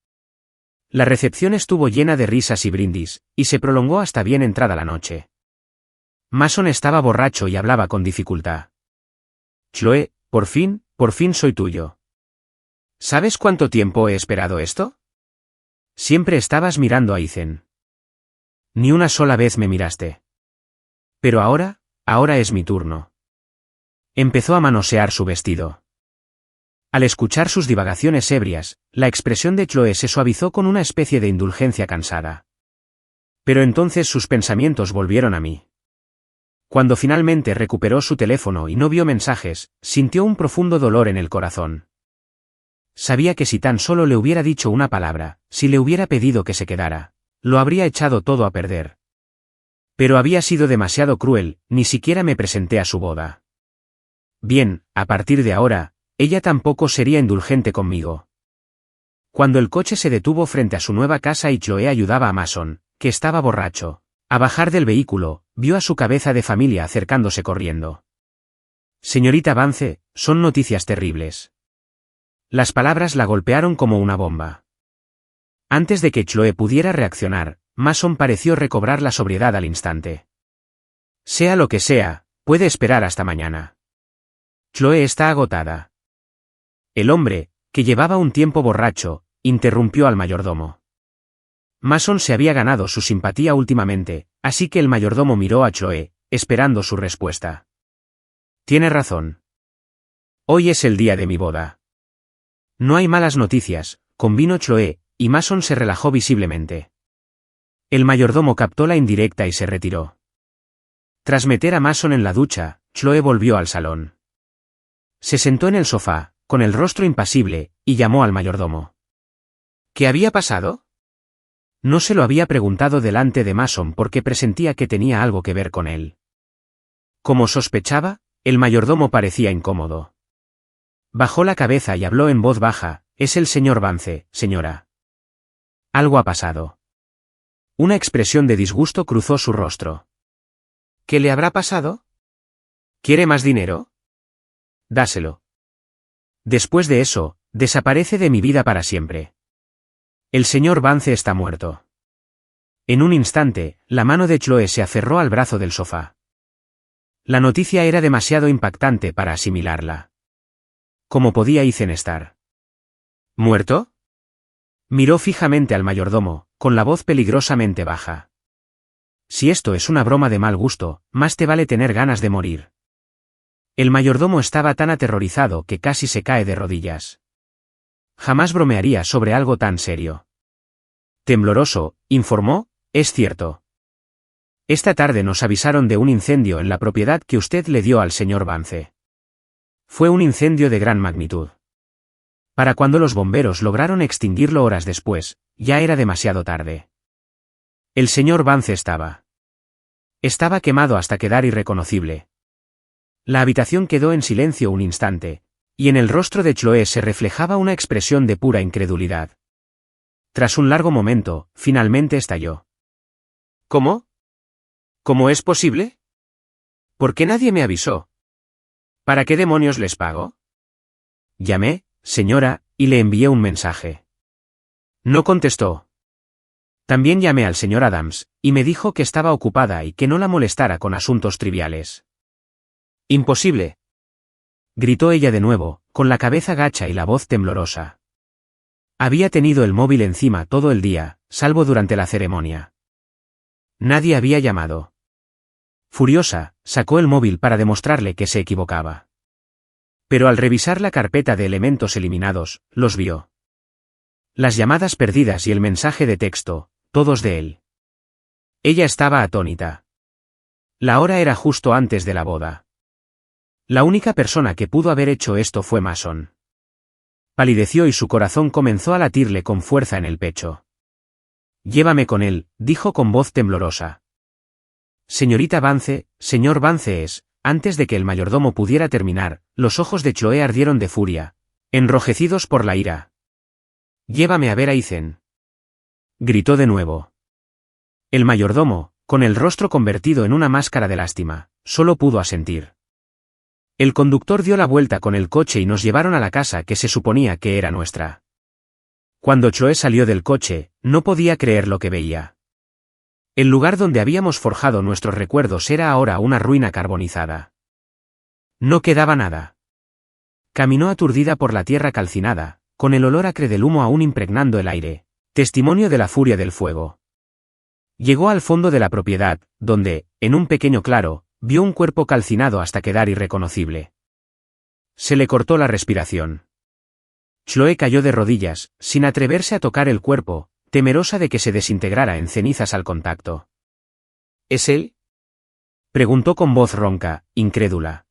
La recepción estuvo llena de risas y brindis, y se prolongó hasta bien entrada la noche. Mason estaba borracho y hablaba con dificultad. Chloe, por fin soy tuyo. ¿Sabes cuánto tiempo he esperado esto? Siempre estabas mirando a Ethan. Ni una sola vez me miraste. Pero ahora es mi turno. Empezó a manosear su vestido. Al escuchar sus divagaciones ebrias, la expresión de Chloe se suavizó con una especie de indulgencia cansada. Pero entonces sus pensamientos volvieron a mí. Cuando finalmente recuperó su teléfono y no vio mensajes, sintió un profundo dolor en el corazón. Sabía que si tan solo le hubiera dicho una palabra, si le hubiera pedido que se quedara, lo habría echado todo a perder. Pero había sido demasiado cruel, ni siquiera me presenté a su boda. Bien, a partir de ahora, ella tampoco sería indulgente conmigo. Cuando el coche se detuvo frente a su nueva casa y Chloe ayudaba a Mason, que estaba borracho, a bajar del vehículo, vio a su cabeza de familia acercándose corriendo. Señorita Vance, son noticias terribles. Las palabras la golpearon como una bomba. Antes de que Chloe pudiera reaccionar, Mason pareció recobrar la sobriedad al instante. Sea lo que sea, puede esperar hasta mañana. Chloe está agotada. El hombre, que llevaba un tiempo borracho, interrumpió al mayordomo. Mason se había ganado su simpatía últimamente, así que el mayordomo miró a Chloe, esperando su respuesta. Tiene razón. Hoy es el día de mi boda. No hay malas noticias, convino Chloe, y Mason se relajó visiblemente. El mayordomo captó la indirecta y se retiró. Tras meter a Mason en la ducha, Chloe volvió al salón. Se sentó en el sofá, con el rostro impasible, y llamó al mayordomo. ¿Qué había pasado? No se lo había preguntado delante de Mason porque presentía que tenía algo que ver con él. Como sospechaba, el mayordomo parecía incómodo. Bajó la cabeza y habló en voz baja: «Es el señor Vance, señora». Algo ha pasado. Una expresión de disgusto cruzó su rostro. ¿Qué le habrá pasado? ¿Quiere más dinero? Dáselo. Después de eso, desaparece de mi vida para siempre. El señor Vance está muerto. En un instante, la mano de Chloe se aferró al brazo del sofá. La noticia era demasiado impactante para asimilarla. ¿Cómo podía Ethan estar? ¿Muerto? Miró fijamente al mayordomo, con la voz peligrosamente baja. Si esto es una broma de mal gusto, más te vale tener ganas de morir. El mayordomo estaba tan aterrorizado que casi se cae de rodillas. Jamás bromearía sobre algo tan serio. Tembloroso, informó: «Es cierto. Esta tarde nos avisaron de un incendio en la propiedad que usted le dio al señor Vance. Fue un incendio de gran magnitud. Para cuando los bomberos lograron extinguirlo horas después, ya era demasiado tarde. El señor Vance estaba quemado hasta quedar irreconocible». La habitación quedó en silencio un instante, y en el rostro de Chloe se reflejaba una expresión de pura incredulidad. Tras un largo momento, finalmente estalló. «¿Cómo? ¿Cómo es posible? ¿Por qué nadie me avisó? ¿Para qué demonios les pago? Llamé, señora, y le envié un mensaje. No contestó. También llamé al señor Adams, y me dijo que estaba ocupada y que no la molestara con asuntos triviales». «Imposible», gritó ella de nuevo, con la cabeza gacha y la voz temblorosa. Había tenido el móvil encima todo el día, salvo durante la ceremonia. Nadie había llamado. Furiosa, sacó el móvil para demostrarle que se equivocaba. Pero al revisar la carpeta de elementos eliminados, los vio. Las llamadas perdidas y el mensaje de texto, todos de él. Ella estaba atónita. La hora era justo antes de la boda. La única persona que pudo haber hecho esto fue Mason. Palideció y su corazón comenzó a latirle con fuerza en el pecho. «Llévame con él», dijo con voz temblorosa. «Señorita Vance, señor Vance es». Antes de que el mayordomo pudiera terminar, los ojos de Chloe ardieron de furia, enrojecidos por la ira. «Llévame a ver a Ethan», gritó de nuevo. El mayordomo, con el rostro convertido en una máscara de lástima, solo pudo asentir. El conductor dio la vuelta con el coche y nos llevaron a la casa que se suponía que era nuestra. Cuando Chloe salió del coche, no podía creer lo que veía. El lugar donde habíamos forjado nuestros recuerdos era ahora una ruina carbonizada. No quedaba nada. Caminó aturdida por la tierra calcinada, con el olor acre del humo aún impregnando el aire, testimonio de la furia del fuego. Llegó al fondo de la propiedad, donde, en un pequeño claro, vio un cuerpo calcinado hasta quedar irreconocible. Se le cortó la respiración. Chloe cayó de rodillas, sin atreverse a tocar el cuerpo, temerosa de que se desintegrara en cenizas al contacto. ¿Es él?, preguntó con voz ronca, incrédula.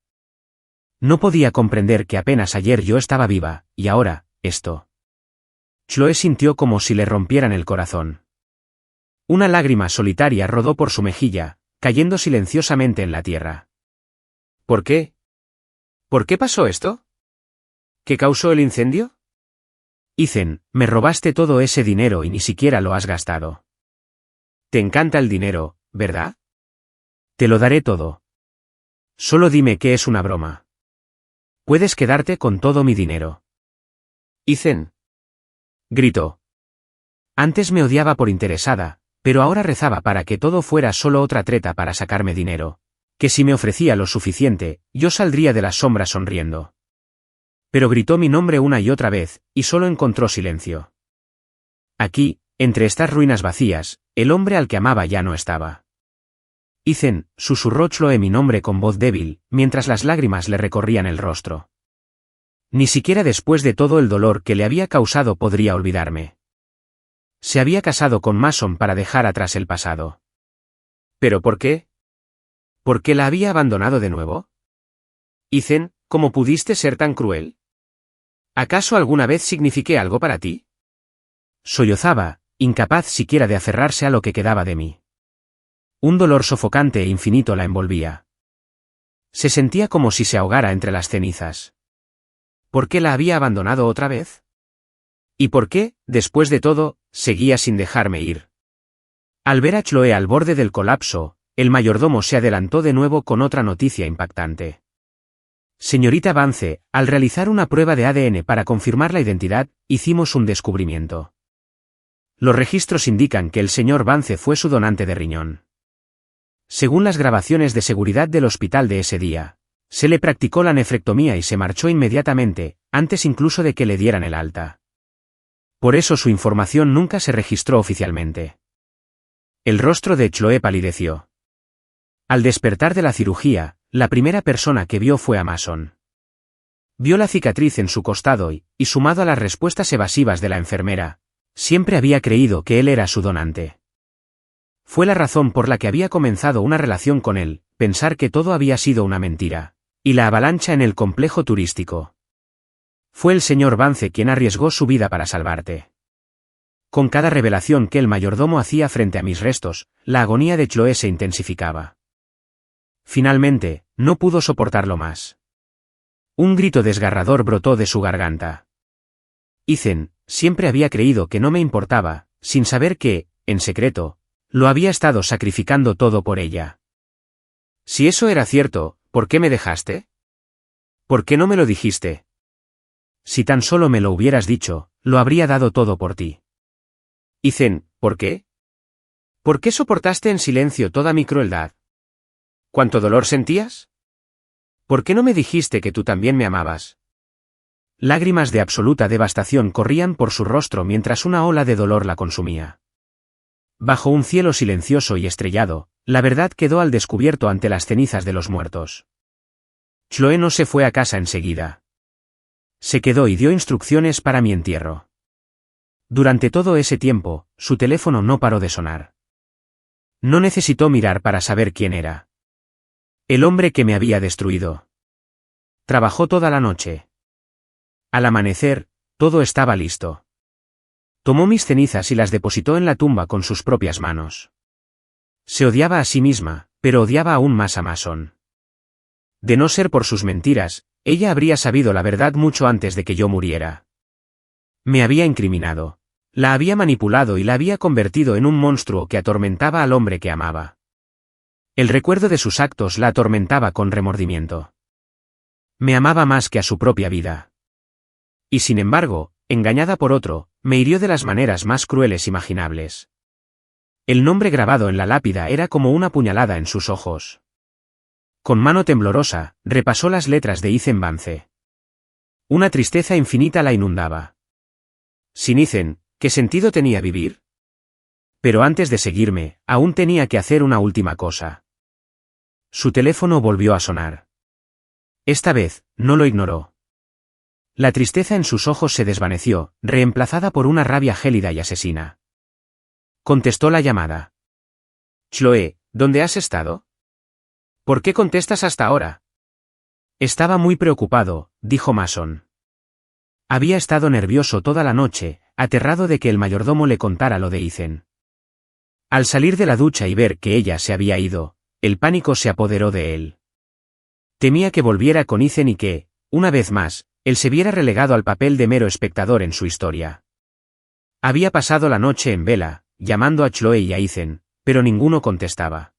No podía comprender que apenas ayer yo estaba viva, y ahora, esto. Chloe sintió como si le rompieran el corazón. Una lágrima solitaria rodó por su mejilla, cayendo silenciosamente en la tierra. ¿Por qué? ¿Por qué pasó esto? ¿Qué causó el incendio? Ethan, me robaste todo ese dinero y ni siquiera lo has gastado. Te encanta el dinero, ¿verdad? Te lo daré todo. Solo dime que es una broma. Puedes quedarte con todo mi dinero. Ethan, gritó. Antes me odiaba por interesada, pero ahora rezaba para que todo fuera solo otra treta para sacarme dinero, que si me ofrecía lo suficiente, yo saldría de las sombras sonriendo. Pero gritó mi nombre una y otra vez, y solo encontró silencio. Aquí, entre estas ruinas vacías, el hombre al que amaba ya no estaba. Ethan, susurró Chloe mi nombre con voz débil, mientras las lágrimas le recorrían el rostro. Ni siquiera después de todo el dolor que le había causado podría olvidarme. Se había casado con Mason para dejar atrás el pasado. ¿Pero por qué? ¿Por qué la había abandonado de nuevo? Ethan, ¿cómo pudiste ser tan cruel? ¿Acaso alguna vez signifiqué algo para ti? Sollozaba, incapaz siquiera de aferrarse a lo que quedaba de mí. Un dolor sofocante e infinito la envolvía. Se sentía como si se ahogara entre las cenizas. ¿Por qué la había abandonado otra vez? ¿Y por qué, después de todo, seguía sin dejarme ir? Al ver a Chloe al borde del colapso, el mayordomo se adelantó de nuevo con otra noticia impactante. Señorita Vance, al realizar una prueba de ADN para confirmar la identidad, hicimos un descubrimiento. Los registros indican que el señor Vance fue su donante de riñón. Según las grabaciones de seguridad del hospital de ese día, se le practicó la nefrectomía y se marchó inmediatamente, antes incluso de que le dieran el alta. Por eso su información nunca se registró oficialmente. El rostro de Chloe palideció. Al despertar de la cirugía, la primera persona que vio fue a Mason. Vio la cicatriz en su costado y, sumado a las respuestas evasivas de la enfermera, siempre había creído que él era su donante. Fue la razón por la que había comenzado una relación con él, pensar que todo había sido una mentira. Y la avalancha en el complejo turístico. Fue el señor Vance quien arriesgó su vida para salvarte. Con cada revelación que el mayordomo hacía frente a mis restos, la agonía de Chloe se intensificaba. Finalmente, no pudo soportarlo más. Un grito desgarrador brotó de su garganta. Ethan, siempre había creído que no me importaba, sin saber que, en secreto, lo había estado sacrificando todo por ella. Si eso era cierto, ¿por qué me dejaste? ¿Por qué no me lo dijiste? Si tan solo me lo hubieras dicho, lo habría dado todo por ti. Ethan, ¿por qué? ¿Por qué soportaste en silencio toda mi crueldad? ¿Cuánto dolor sentías? ¿Por qué no me dijiste que tú también me amabas? Lágrimas de absoluta devastación corrían por su rostro mientras una ola de dolor la consumía. Bajo un cielo silencioso y estrellado, la verdad quedó al descubierto ante las cenizas de los muertos. Chloe no se fue a casa enseguida. Se quedó y dio instrucciones para mi entierro. Durante todo ese tiempo, su teléfono no paró de sonar. No necesitó mirar para saber quién era. El hombre que me había destruido. Trabajó toda la noche. Al amanecer, todo estaba listo. Tomó mis cenizas y las depositó en la tumba con sus propias manos. Se odiaba a sí misma, pero odiaba aún más a Mason. De no ser por sus mentiras, ella habría sabido la verdad mucho antes de que yo muriera. Me había incriminado. La había manipulado y la había convertido en un monstruo que atormentaba al hombre que amaba. El recuerdo de sus actos la atormentaba con remordimiento. Me amaba más que a su propia vida. Y sin embargo, engañada por otro, me hirió de las maneras más crueles imaginables. El nombre grabado en la lápida era como una puñalada en sus ojos. Con mano temblorosa, repasó las letras de Ethan Vance. Una tristeza infinita la inundaba. Sin Ethan, ¿qué sentido tenía vivir? Pero antes de seguirme, aún tenía que hacer una última cosa. Su teléfono volvió a sonar. Esta vez, no lo ignoró. La tristeza en sus ojos se desvaneció, reemplazada por una rabia gélida y asesina. Contestó la llamada. Chloe, ¿dónde has estado? ¿Por qué contestas hasta ahora? Estaba muy preocupado, dijo Mason. Había estado nervioso toda la noche, aterrado de que el mayordomo le contara lo de Ethan. Al salir de la ducha y ver que ella se había ido, el pánico se apoderó de él. Temía que volviera con Ethan y que, una vez más, él se viera relegado al papel de mero espectador en su historia. Había pasado la noche en vela, llamando a Chloe y a Ethan, pero ninguno contestaba.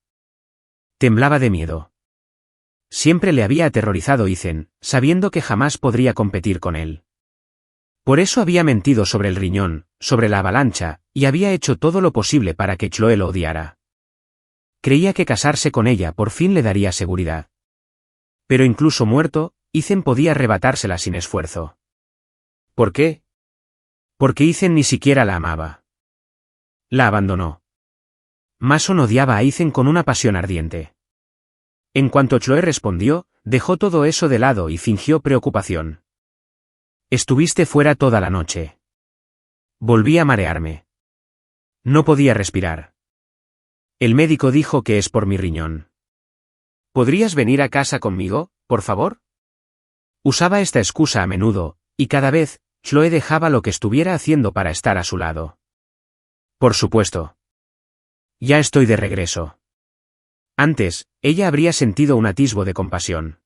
Temblaba de miedo. Siempre le había aterrorizado Ethan, sabiendo que jamás podría competir con él. Por eso había mentido sobre el riñón, sobre la avalancha, y había hecho todo lo posible para que Chloe lo odiara. Creía que casarse con ella por fin le daría seguridad. Pero incluso muerto, Ethan podía arrebatársela sin esfuerzo. ¿Por qué? Porque Ethan ni siquiera la amaba. La abandonó. Mason odiaba a Ethan con una pasión ardiente. En cuanto Chloe respondió, dejó todo eso de lado y fingió preocupación. Estuviste fuera toda la noche. Volví a marearme. No podía respirar. El médico dijo que es por mi riñón. ¿Podrías venir a casa conmigo, por favor? Usaba esta excusa a menudo, y cada vez, Chloe dejaba lo que estuviera haciendo para estar a su lado. Por supuesto. Ya estoy de regreso. Antes, ella habría sentido un atisbo de compasión.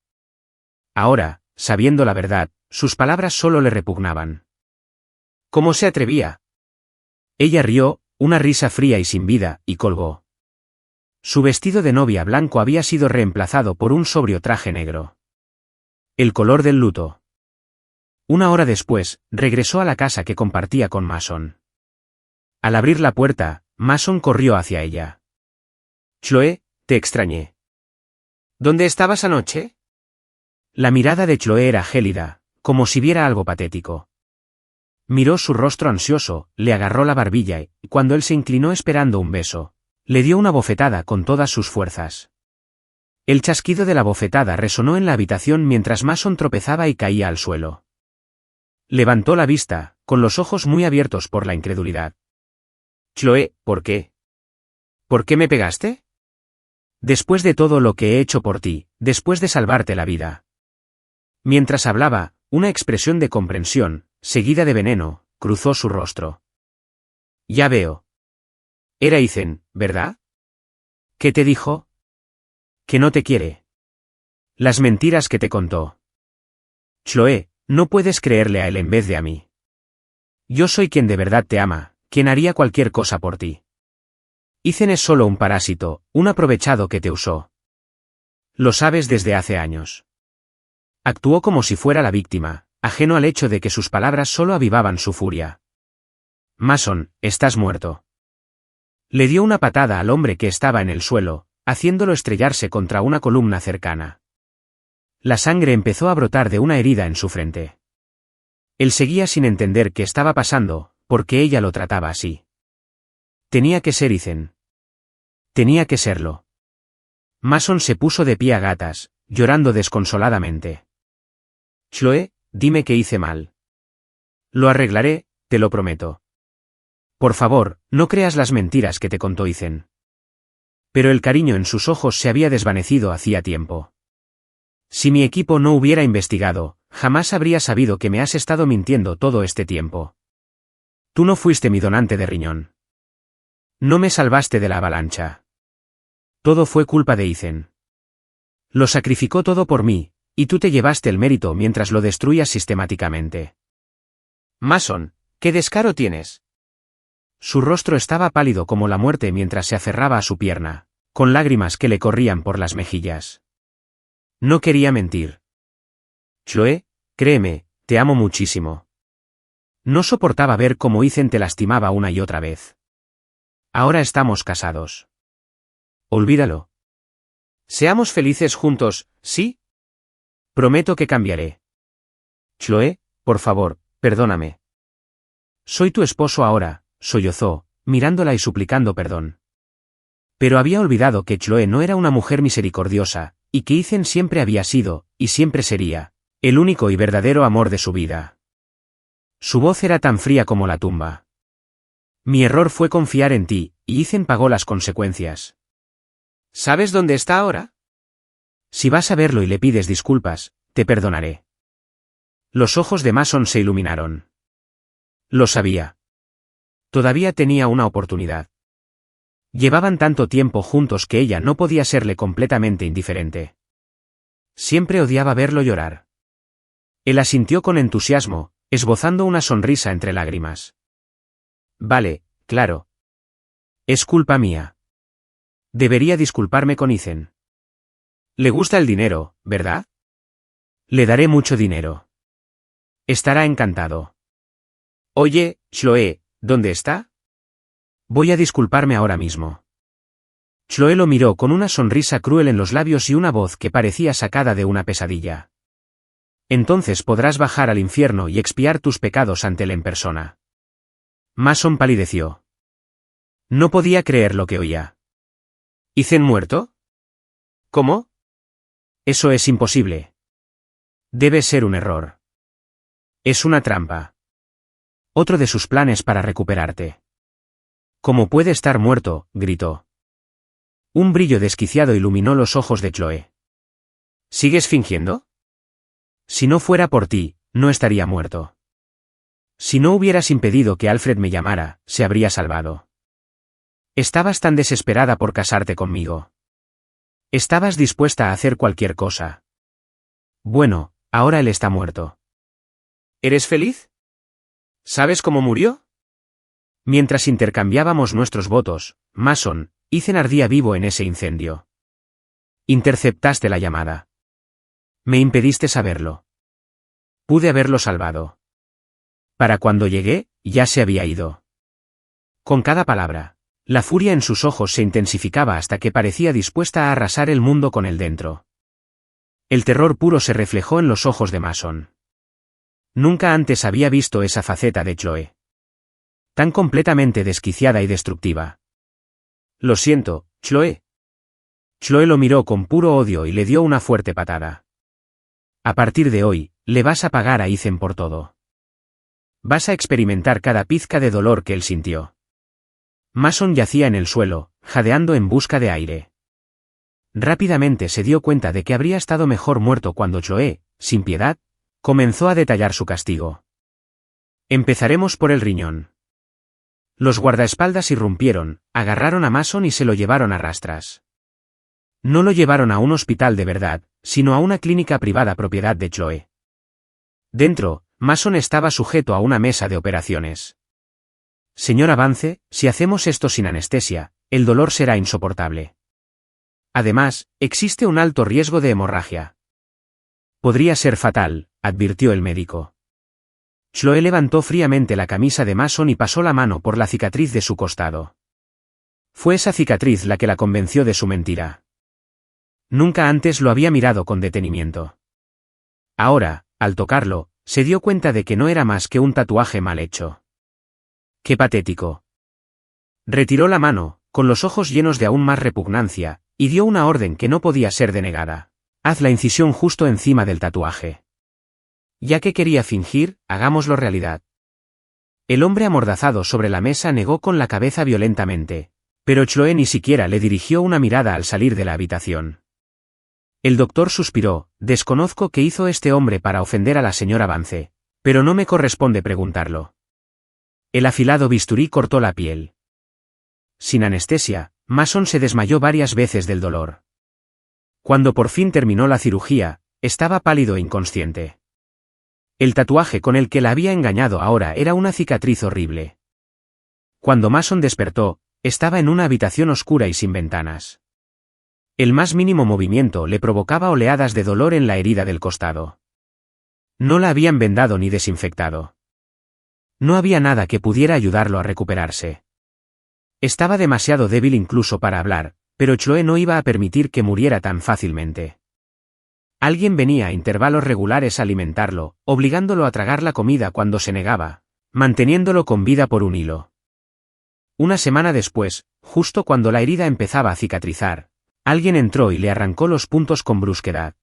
Ahora, sabiendo la verdad, sus palabras solo le repugnaban. ¿Cómo se atrevía? Ella rió, una risa fría y sin vida, y colgó. Su vestido de novia blanco había sido reemplazado por un sobrio traje negro. El color del luto. Una hora después, regresó a la casa que compartía con Mason. Al abrir la puerta, Mason corrió hacia ella. Chloe, te extrañé. ¿Dónde estabas anoche? La mirada de Chloe era gélida, como si viera algo patético. Miró su rostro ansioso, le agarró la barbilla y, cuando él se inclinó esperando un beso, le dio una bofetada con todas sus fuerzas. El chasquido de la bofetada resonó en la habitación mientras Mason tropezaba y caía al suelo. Levantó la vista, con los ojos muy abiertos por la incredulidad. Chloe, ¿por qué? ¿Por qué me pegaste? Después de todo lo que he hecho por ti, después de salvarte la vida. Mientras hablaba, una expresión de comprensión, seguida de veneno, cruzó su rostro. Ya veo. Era Ethan, ¿verdad? ¿Qué te dijo? Que no te quiere. Las mentiras que te contó. Chloe, no puedes creerle a él en vez de a mí. Yo soy quien de verdad te ama, quien haría cualquier cosa por ti. Ethan es solo un parásito, un aprovechado que te usó. Lo sabes desde hace años. Actuó como si fuera la víctima, ajeno al hecho de que sus palabras solo avivaban su furia. Mason, estás muerto. Le dio una patada al hombre que estaba en el suelo, haciéndolo estrellarse contra una columna cercana. La sangre empezó a brotar de una herida en su frente. Él seguía sin entender qué estaba pasando, porque ella lo trataba así. Tenía que ser Ethan. Tenía que serlo. Mason se puso de pie a gatas, llorando desconsoladamente. Chloe, dime que hice mal. Lo arreglaré, te lo prometo. Por favor, no creas las mentiras que te contó Ethan. Pero el cariño en sus ojos se había desvanecido hacía tiempo. Si mi equipo no hubiera investigado, jamás habría sabido que me has estado mintiendo todo este tiempo. Tú no fuiste mi donante de riñón. No me salvaste de la avalancha. Todo fue culpa de Ethan. Lo sacrificó todo por mí, y tú te llevaste el mérito mientras lo destruías sistemáticamente. Mason, ¿qué descaro tienes? Su rostro estaba pálido como la muerte mientras se aferraba a su pierna, con lágrimas que le corrían por las mejillas. No quería mentir. Chloe, créeme, te amo muchísimo. No soportaba ver cómo Ethan te lastimaba una y otra vez. Ahora estamos casados. Olvídalo. Seamos felices juntos, ¿sí? Prometo que cambiaré. Chloe, por favor, perdóname. Soy tu esposo ahora, sollozó, mirándola y suplicando perdón. Pero había olvidado que Chloe no era una mujer misericordiosa, y que Ethan siempre había sido, y siempre sería, el único y verdadero amor de su vida. Su voz era tan fría como la tumba. Mi error fue confiar en ti, y Ethan pagó las consecuencias. ¿Sabes dónde está ahora? Si vas a verlo y le pides disculpas, te perdonaré. Los ojos de Mason se iluminaron. Lo sabía. Todavía tenía una oportunidad. Llevaban tanto tiempo juntos que ella no podía serle completamente indiferente. Siempre odiaba verlo llorar. Él asintió con entusiasmo, esbozando una sonrisa entre lágrimas. Vale, claro. Es culpa mía. Debería disculparme con Ethan. Le gusta el dinero, ¿verdad? Le daré mucho dinero. Estará encantado. Oye, Chloe, ¿dónde está? Voy a disculparme ahora mismo. Chloe lo miró con una sonrisa cruel en los labios y una voz que parecía sacada de una pesadilla. Entonces podrás bajar al infierno y expiar tus pecados ante él en persona. Mason palideció. No podía creer lo que oía. ¿Ethan muerto? ¿Cómo? Eso es imposible. Debe ser un error. Es una trampa. Otro de sus planes para recuperarte. ¿Cómo puede estar muerto?, gritó. Un brillo desquiciado iluminó los ojos de Chloe. ¿Sigues fingiendo? Si no fuera por ti, no estaría muerto. Si no hubieras impedido que Alfred me llamara, se habría salvado. Estabas tan desesperada por casarte conmigo. Estabas dispuesta a hacer cualquier cosa. Bueno, ahora él está muerto. ¿Eres feliz? ¿Sabes cómo murió? Mientras intercambiábamos nuestros votos, Mason, Ethan ardía vivo en ese incendio. Interceptaste la llamada. Me impediste saberlo. Pude haberlo salvado. Para cuando llegué, ya se había ido. Con cada palabra, la furia en sus ojos se intensificaba hasta que parecía dispuesta a arrasar el mundo con él dentro. El terror puro se reflejó en los ojos de Mason. Nunca antes había visto esa faceta de Chloe. Tan completamente desquiciada y destructiva. Lo siento, Chloe. Chloe lo miró con puro odio y le dio una fuerte patada. A partir de hoy, le vas a pagar a Ethan por todo. Vas a experimentar cada pizca de dolor que él sintió. Mason yacía en el suelo, jadeando en busca de aire. Rápidamente se dio cuenta de que habría estado mejor muerto cuando Chloe, sin piedad, comenzó a detallar su castigo. Empezaremos por el riñón. Los guardaespaldas irrumpieron, agarraron a Mason y se lo llevaron a rastras. No lo llevaron a un hospital de verdad, sino a una clínica privada propiedad de Chloe. Dentro, Mason estaba sujeto a una mesa de operaciones. Señor Avance, si hacemos esto sin anestesia, el dolor será insoportable. Además, existe un alto riesgo de hemorragia. Podría ser fatal, advirtió el médico. Chloe levantó fríamente la camisa de Mason y pasó la mano por la cicatriz de su costado. Fue esa cicatriz la que la convenció de su mentira. Nunca antes lo había mirado con detenimiento. Ahora, al tocarlo, se dio cuenta de que no era más que un tatuaje mal hecho. ¡Qué patético! Retiró la mano, con los ojos llenos de aún más repugnancia, y dio una orden que no podía ser denegada. Haz la incisión justo encima del tatuaje. Ya que quería fingir, hagámoslo realidad. El hombre amordazado sobre la mesa negó con la cabeza violentamente, pero Chloe ni siquiera le dirigió una mirada al salir de la habitación. El doctor suspiró, desconozco qué hizo este hombre para ofender a la señora Vance, pero no me corresponde preguntarlo. El afilado bisturí cortó la piel. Sin anestesia, Mason se desmayó varias veces del dolor. Cuando por fin terminó la cirugía, estaba pálido e inconsciente. El tatuaje con el que la había engañado ahora era una cicatriz horrible. Cuando Mason despertó, estaba en una habitación oscura y sin ventanas. El más mínimo movimiento le provocaba oleadas de dolor en la herida del costado. No la habían vendado ni desinfectado. No había nada que pudiera ayudarlo a recuperarse. Estaba demasiado débil incluso para hablar, pero Chloe no iba a permitir que muriera tan fácilmente. Alguien venía a intervalos regulares a alimentarlo, obligándolo a tragar la comida cuando se negaba, manteniéndolo con vida por un hilo. Una semana después, justo cuando la herida empezaba a cicatrizar, alguien entró y le arrancó los puntos con brusquedad.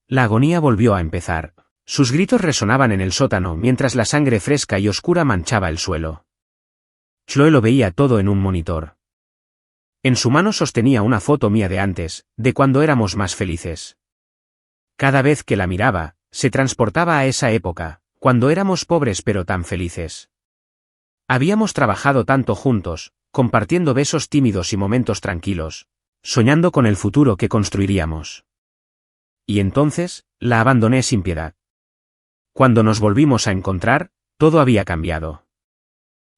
La agonía volvió a empezar. Sus gritos resonaban en el sótano mientras la sangre fresca y oscura manchaba el suelo. Chloe lo veía todo en un monitor. En su mano sostenía una foto mía de antes, de cuando éramos más felices. Cada vez que la miraba, se transportaba a esa época, cuando éramos pobres pero tan felices. Habíamos trabajado tanto juntos, compartiendo besos tímidos y momentos tranquilos, soñando con el futuro que construiríamos. Y entonces, la abandoné sin piedad. Cuando nos volvimos a encontrar, todo había cambiado.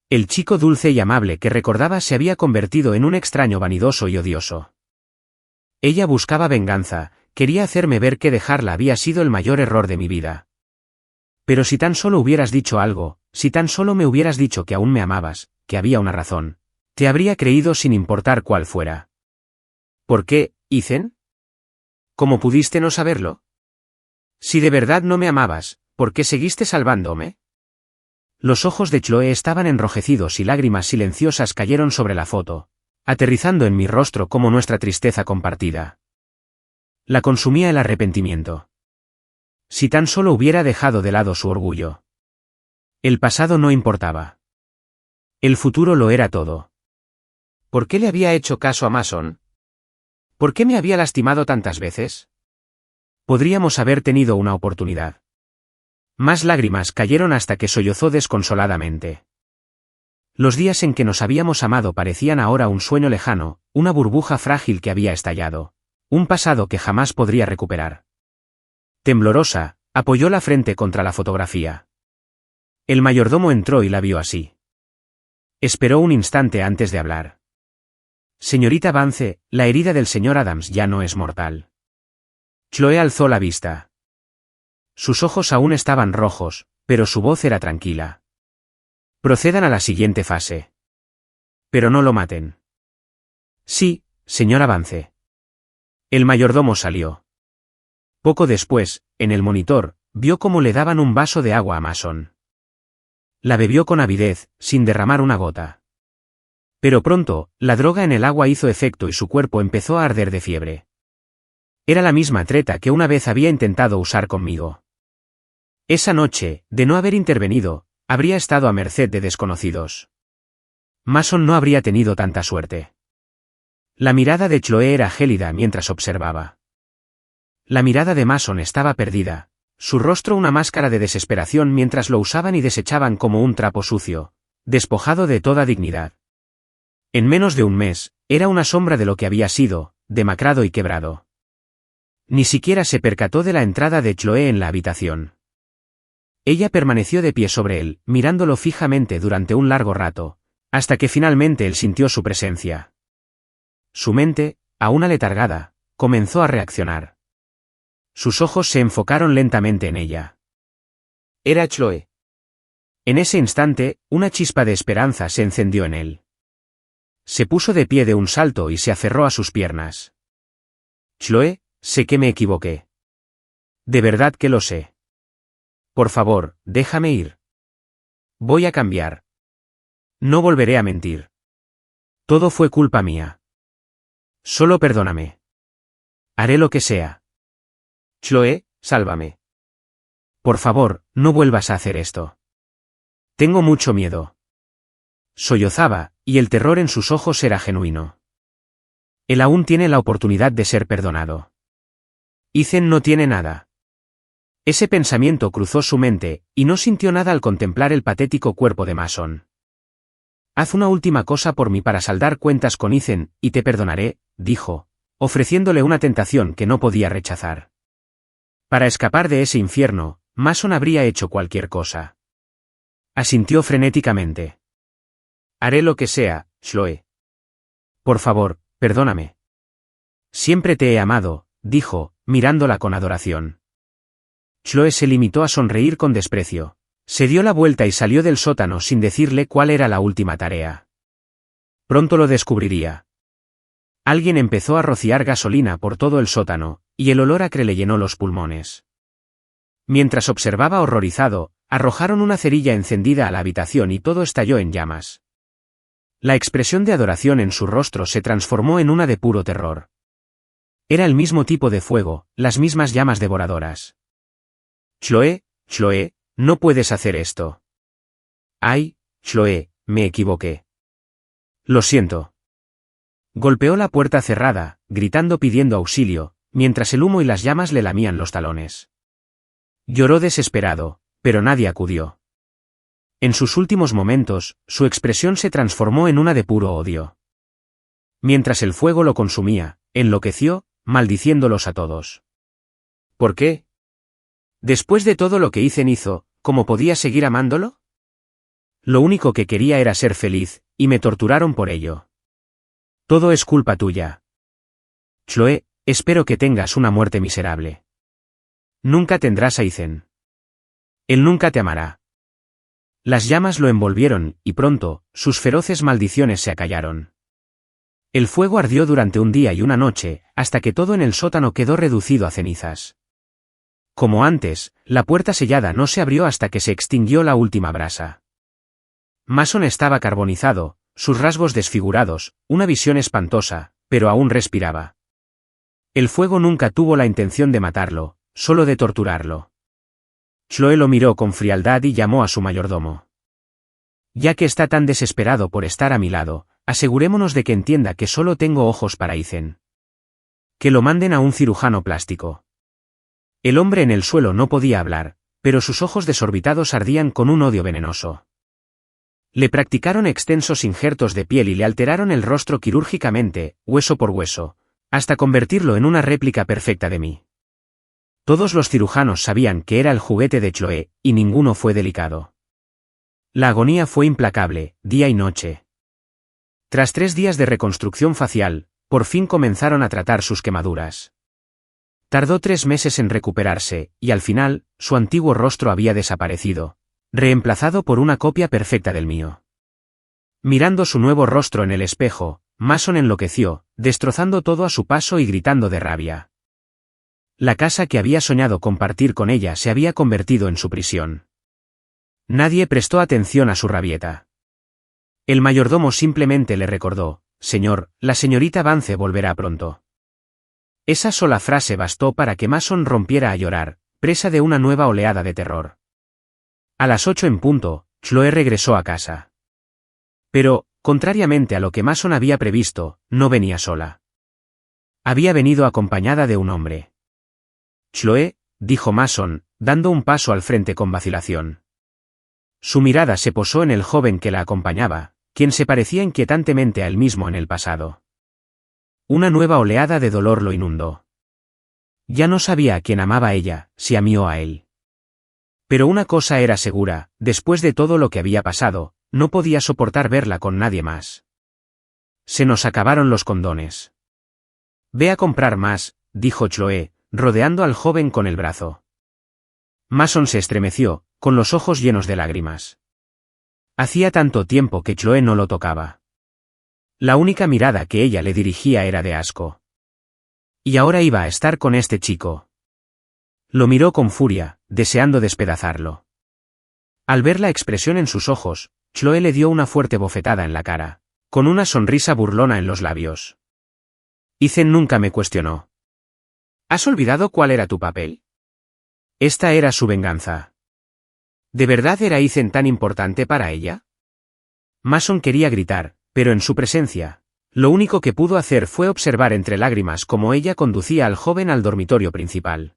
El chico dulce y amable que recordaba se había convertido en un extraño vanidoso y odioso. Ella buscaba venganza, quería hacerme ver que dejarla había sido el mayor error de mi vida. Pero si tan solo hubieras dicho algo, si tan solo me hubieras dicho que aún me amabas, que había una razón, te habría creído sin importar cuál fuera. ¿Por qué, Ethan? ¿Cómo pudiste no saberlo? Si de verdad no me amabas, ¿por qué seguiste salvándome? Los ojos de Chloe estaban enrojecidos y lágrimas silenciosas cayeron sobre la foto, aterrizando en mi rostro como nuestra tristeza compartida. La consumía el arrepentimiento. Si tan solo hubiera dejado de lado su orgullo. El pasado no importaba. El futuro lo era todo. ¿Por qué le había hecho caso a Mason? ¿Por qué me había lastimado tantas veces? Podríamos haber tenido una oportunidad. Más lágrimas cayeron hasta que sollozó desconsoladamente. Los días en que nos habíamos amado parecían ahora un sueño lejano, una burbuja frágil que había estallado. Un pasado que jamás podría recuperar. Temblorosa, apoyó la frente contra la fotografía. El mayordomo entró y la vio así. Esperó un instante antes de hablar. Señorita Vance, la herida del señor Adams ya no es mortal. Chloe alzó la vista. Sus ojos aún estaban rojos, pero su voz era tranquila. Procedan a la siguiente fase. Pero no lo maten. Sí, señora Vance. El mayordomo salió. Poco después, en el monitor, vio cómo le daban un vaso de agua a Mason. La bebió con avidez, sin derramar una gota. Pero pronto, la droga en el agua hizo efecto y su cuerpo empezó a arder de fiebre. Era la misma treta que una vez había intentado usar conmigo. Esa noche, de no haber intervenido, habría estado a merced de desconocidos. Mason no habría tenido tanta suerte. La mirada de Chloe era gélida mientras observaba. La mirada de Mason estaba perdida, su rostro una máscara de desesperación mientras lo usaban y desechaban como un trapo sucio, despojado de toda dignidad. En menos de un mes, era una sombra de lo que había sido, demacrado y quebrado. Ni siquiera se percató de la entrada de Chloe en la habitación. Ella permaneció de pie sobre él, mirándolo fijamente durante un largo rato, hasta que finalmente él sintió su presencia. Su mente, aún aletargada, comenzó a reaccionar. Sus ojos se enfocaron lentamente en ella. Era Chloe. En ese instante, una chispa de esperanza se encendió en él. Se puso de pie de un salto y se aferró a sus piernas. Chloe, sé que me equivoqué. De verdad que lo sé. Por favor, déjame ir. Voy a cambiar. No volveré a mentir. Todo fue culpa mía. Solo perdóname. Haré lo que sea. Chloe, sálvame. Por favor, no vuelvas a hacer esto. Tengo mucho miedo. Sollozaba, y el terror en sus ojos era genuino. Él aún tiene la oportunidad de ser perdonado. Ethan no tiene nada. Ese pensamiento cruzó su mente, y no sintió nada al contemplar el patético cuerpo de Mason. Haz una última cosa por mí para saldar cuentas con Ethan, y te perdonaré, dijo, ofreciéndole una tentación que no podía rechazar. Para escapar de ese infierno, Mason habría hecho cualquier cosa. Asintió frenéticamente. Haré lo que sea, Chloe. Por favor, perdóname. Siempre te he amado, dijo, mirándola con adoración. Chloe se limitó a sonreír con desprecio. Se dio la vuelta y salió del sótano sin decirle cuál era la última tarea. Pronto lo descubriría. Alguien empezó a rociar gasolina por todo el sótano, y el olor acre le llenó los pulmones. Mientras observaba horrorizado, arrojaron una cerilla encendida a la habitación y todo estalló en llamas. La expresión de adoración en su rostro se transformó en una de puro terror. Era el mismo tipo de fuego, las mismas llamas devoradoras. Chloe, Chloe, no puedes hacer esto. Ay, Chloe, me equivoqué. Lo siento. Golpeó la puerta cerrada, gritando pidiendo auxilio, mientras el humo y las llamas le lamían los talones. Lloró desesperado, pero nadie acudió. En sus últimos momentos, su expresión se transformó en una de puro odio. Mientras el fuego lo consumía, enloqueció, maldiciéndolos a todos. ¿Por qué? Después de todo lo que Ethan hizo, ¿cómo podía seguir amándolo? Lo único que quería era ser feliz, y me torturaron por ello. Todo es culpa tuya. Chloe, espero que tengas una muerte miserable. Nunca tendrás a Ethan. Él nunca te amará. Las llamas lo envolvieron, y pronto, sus feroces maldiciones se acallaron. El fuego ardió durante un día y una noche, hasta que todo en el sótano quedó reducido a cenizas. Como antes, la puerta sellada no se abrió hasta que se extinguió la última brasa. Mason estaba carbonizado, sus rasgos desfigurados, una visión espantosa, pero aún respiraba. El fuego nunca tuvo la intención de matarlo, solo de torturarlo. Chloe lo miró con frialdad y llamó a su mayordomo. Ya que está tan desesperado por estar a mi lado, asegurémonos de que entienda que solo tengo ojos para Ethan. Que lo manden a un cirujano plástico. El hombre en el suelo no podía hablar, pero sus ojos desorbitados ardían con un odio venenoso. Le practicaron extensos injertos de piel y le alteraron el rostro quirúrgicamente, hueso por hueso, hasta convertirlo en una réplica perfecta de mí. Todos los cirujanos sabían que era el juguete de Chloe, y ninguno fue delicado. La agonía fue implacable, día y noche. Tras 3 días de reconstrucción facial, por fin comenzaron a tratar sus quemaduras. Tardó 3 meses en recuperarse, y al final, su antiguo rostro había desaparecido, reemplazado por una copia perfecta del mío. Mirando su nuevo rostro en el espejo, Mason enloqueció, destrozando todo a su paso y gritando de rabia. La casa que había soñado compartir con ella se había convertido en su prisión. Nadie prestó atención a su rabieta. El mayordomo simplemente le recordó: «Señor, la señorita Vance volverá pronto». Esa sola frase bastó para que Mason rompiera a llorar, presa de una nueva oleada de terror. A las 8 en punto, Chloe regresó a casa. Pero, contrariamente a lo que Mason había previsto, no venía sola. Había venido acompañada de un hombre. «Chloe», dijo Mason, dando un paso al frente con vacilación. Su mirada se posó en el joven que la acompañaba, quien se parecía inquietantemente a él mismo en el pasado. Una nueva oleada de dolor lo inundó. Ya no sabía a quién amaba ella, si a mí o a él. Pero una cosa era segura: después de todo lo que había pasado, no podía soportar verla con nadie más. Se nos acabaron los condones. «Ve a comprar más», dijo Chloe, rodeando al joven con el brazo. Mason se estremeció, con los ojos llenos de lágrimas. Hacía tanto tiempo que Chloe no lo tocaba. La única mirada que ella le dirigía era de asco. Y ahora iba a estar con este chico. Lo miró con furia, deseando despedazarlo. Al ver la expresión en sus ojos, Chloe le dio una fuerte bofetada en la cara, con una sonrisa burlona en los labios. «Ethan nunca me cuestionó. ¿Has olvidado cuál era tu papel?» Esta era su venganza. ¿De verdad era Ethan tan importante para ella? Mason quería gritar, pero en su presencia, lo único que pudo hacer fue observar entre lágrimas cómo ella conducía al joven al dormitorio principal.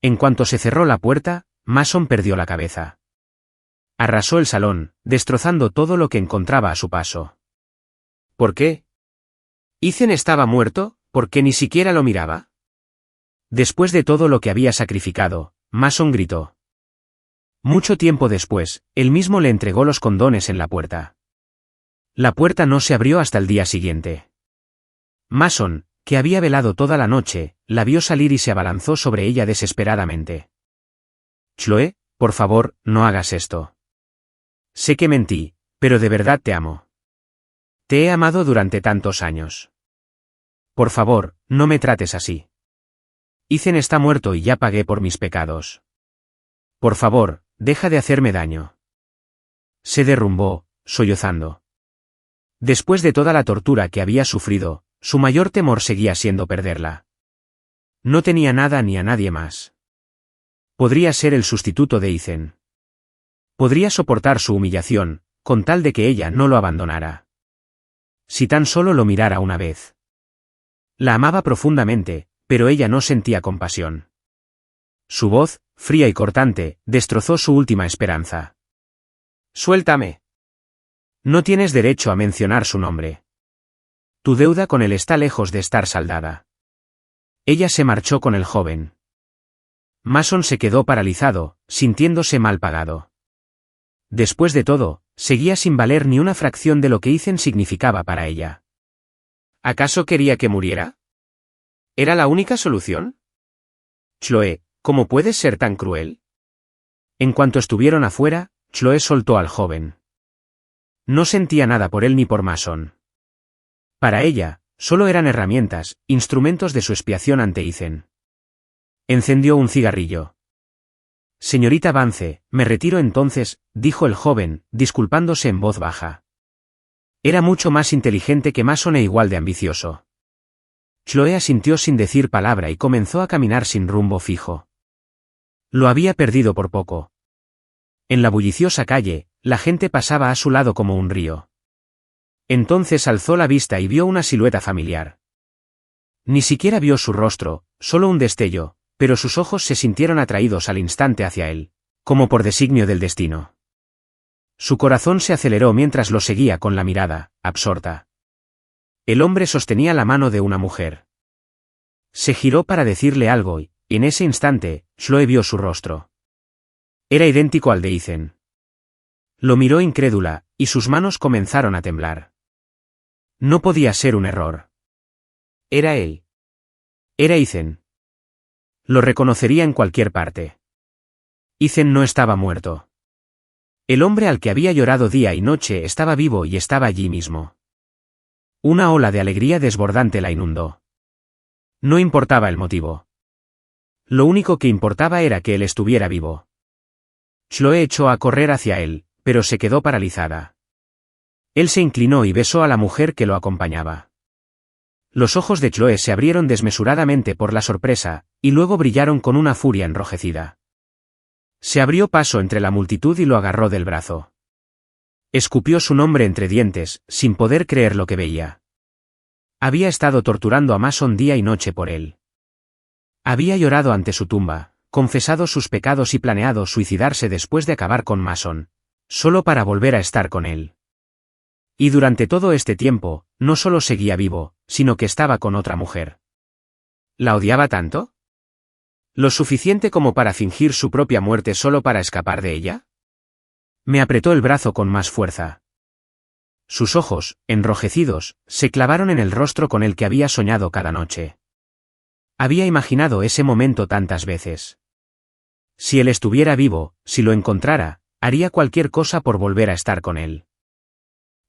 En cuanto se cerró la puerta, Mason perdió la cabeza. Arrasó el salón, destrozando todo lo que encontraba a su paso. ¿Por qué? ¿Ethan estaba muerto? ¿Por qué ni siquiera lo miraba? Después de todo lo que había sacrificado, Mason gritó. Mucho tiempo después, él mismo le entregó los condones en la puerta. La puerta no se abrió hasta el día siguiente. Mason, que había velado toda la noche, la vio salir y se abalanzó sobre ella desesperadamente. «Chloe, por favor, no hagas esto. Sé que mentí, pero de verdad te amo. Te he amado durante tantos años. Por favor, no me trates así. Ethan está muerto y ya pagué por mis pecados. Por favor, deja de hacerme daño». Se derrumbó, sollozando. Después de toda la tortura que había sufrido, su mayor temor seguía siendo perderla. No tenía nada ni a nadie más. Podría ser el sustituto de Ethan. Podría soportar su humillación, con tal de que ella no lo abandonara. Si tan solo lo mirara una vez. La amaba profundamente, pero ella no sentía compasión. Su voz, fría y cortante, destrozó su última esperanza. «Suéltame. No tienes derecho a mencionar su nombre. Tu deuda con él está lejos de estar saldada». Ella se marchó con el joven. Mason se quedó paralizado, sintiéndose mal pagado. Después de todo, seguía sin valer ni una fracción de lo que Ethan significaba para ella. ¿Acaso quería que muriera? ¿Era la única solución? Chloe, ¿cómo puedes ser tan cruel? En cuanto estuvieron afuera, Chloe soltó al joven. No sentía nada por él ni por Mason. Para ella, solo eran herramientas, instrumentos de su expiación ante Ethan. Encendió un cigarrillo. «Señorita Vance, me retiro entonces», dijo el joven, disculpándose en voz baja. Era mucho más inteligente que Mason e igual de ambicioso. Chloe asintió sin decir palabra y comenzó a caminar sin rumbo fijo. Lo había perdido por poco. En la bulliciosa calle, la gente pasaba a su lado como un río. Entonces alzó la vista y vio una silueta familiar. Ni siquiera vio su rostro, solo un destello, pero sus ojos se sintieron atraídos al instante hacia él, como por designio del destino. Su corazón se aceleró mientras lo seguía con la mirada, absorta. El hombre sostenía la mano de una mujer. Se giró para decirle algo y, en ese instante, Chloe vio su rostro. Era idéntico al de Ethan. Lo miró incrédula, y sus manos comenzaron a temblar. No podía ser un error. Era él. Era Ethan. Lo reconocería en cualquier parte. Ethan no estaba muerto. El hombre al que había llorado día y noche estaba vivo y estaba allí mismo. Una ola de alegría desbordante la inundó. No importaba el motivo. Lo único que importaba era que él estuviera vivo. Chloe echó a correr hacia él, pero se quedó paralizada. Él se inclinó y besó a la mujer que lo acompañaba. Los ojos de Chloe se abrieron desmesuradamente por la sorpresa, y luego brillaron con una furia enrojecida. Se abrió paso entre la multitud y lo agarró del brazo. Escupió su nombre entre dientes, sin poder creer lo que veía. Había estado torturando a Mason día y noche por él. Había llorado ante su tumba, confesado sus pecados y planeado suicidarse después de acabar con Mason, solo para volver a estar con él. Y durante todo este tiempo, no solo seguía vivo, sino que estaba con otra mujer. ¿La odiaba tanto? ¿Lo suficiente como para fingir su propia muerte solo para escapar de ella? Me apretó el brazo con más fuerza. Sus ojos, enrojecidos, se clavaron en el rostro con el que había soñado cada noche. Había imaginado ese momento tantas veces. Si él estuviera vivo, si lo encontrara, haría cualquier cosa por volver a estar con él.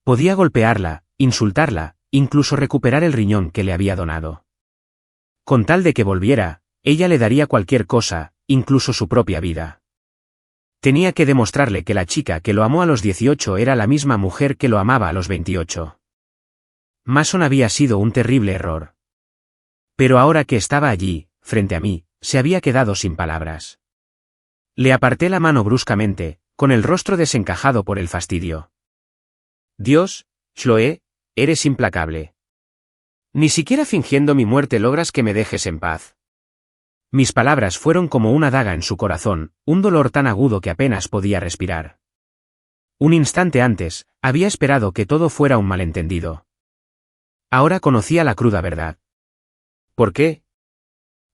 Podía golpearla, insultarla, incluso recuperar el riñón que le había donado. Con tal de que volviera, ella le daría cualquier cosa, incluso su propia vida. Tenía que demostrarle que la chica que lo amó a los 18 era la misma mujer que lo amaba a los 28. Mason había sido un terrible error. Pero ahora que estaba allí, frente a mí, se había quedado sin palabras. Le aparté la mano bruscamente, con el rostro desencajado por el fastidio. Dios, Chloe, eres implacable. Ni siquiera fingiendo mi muerte logras que me dejes en paz. Mis palabras fueron como una daga en su corazón, un dolor tan agudo que apenas podía respirar. Un instante antes, había esperado que todo fuera un malentendido. Ahora conocía la cruda verdad. ¿Por qué?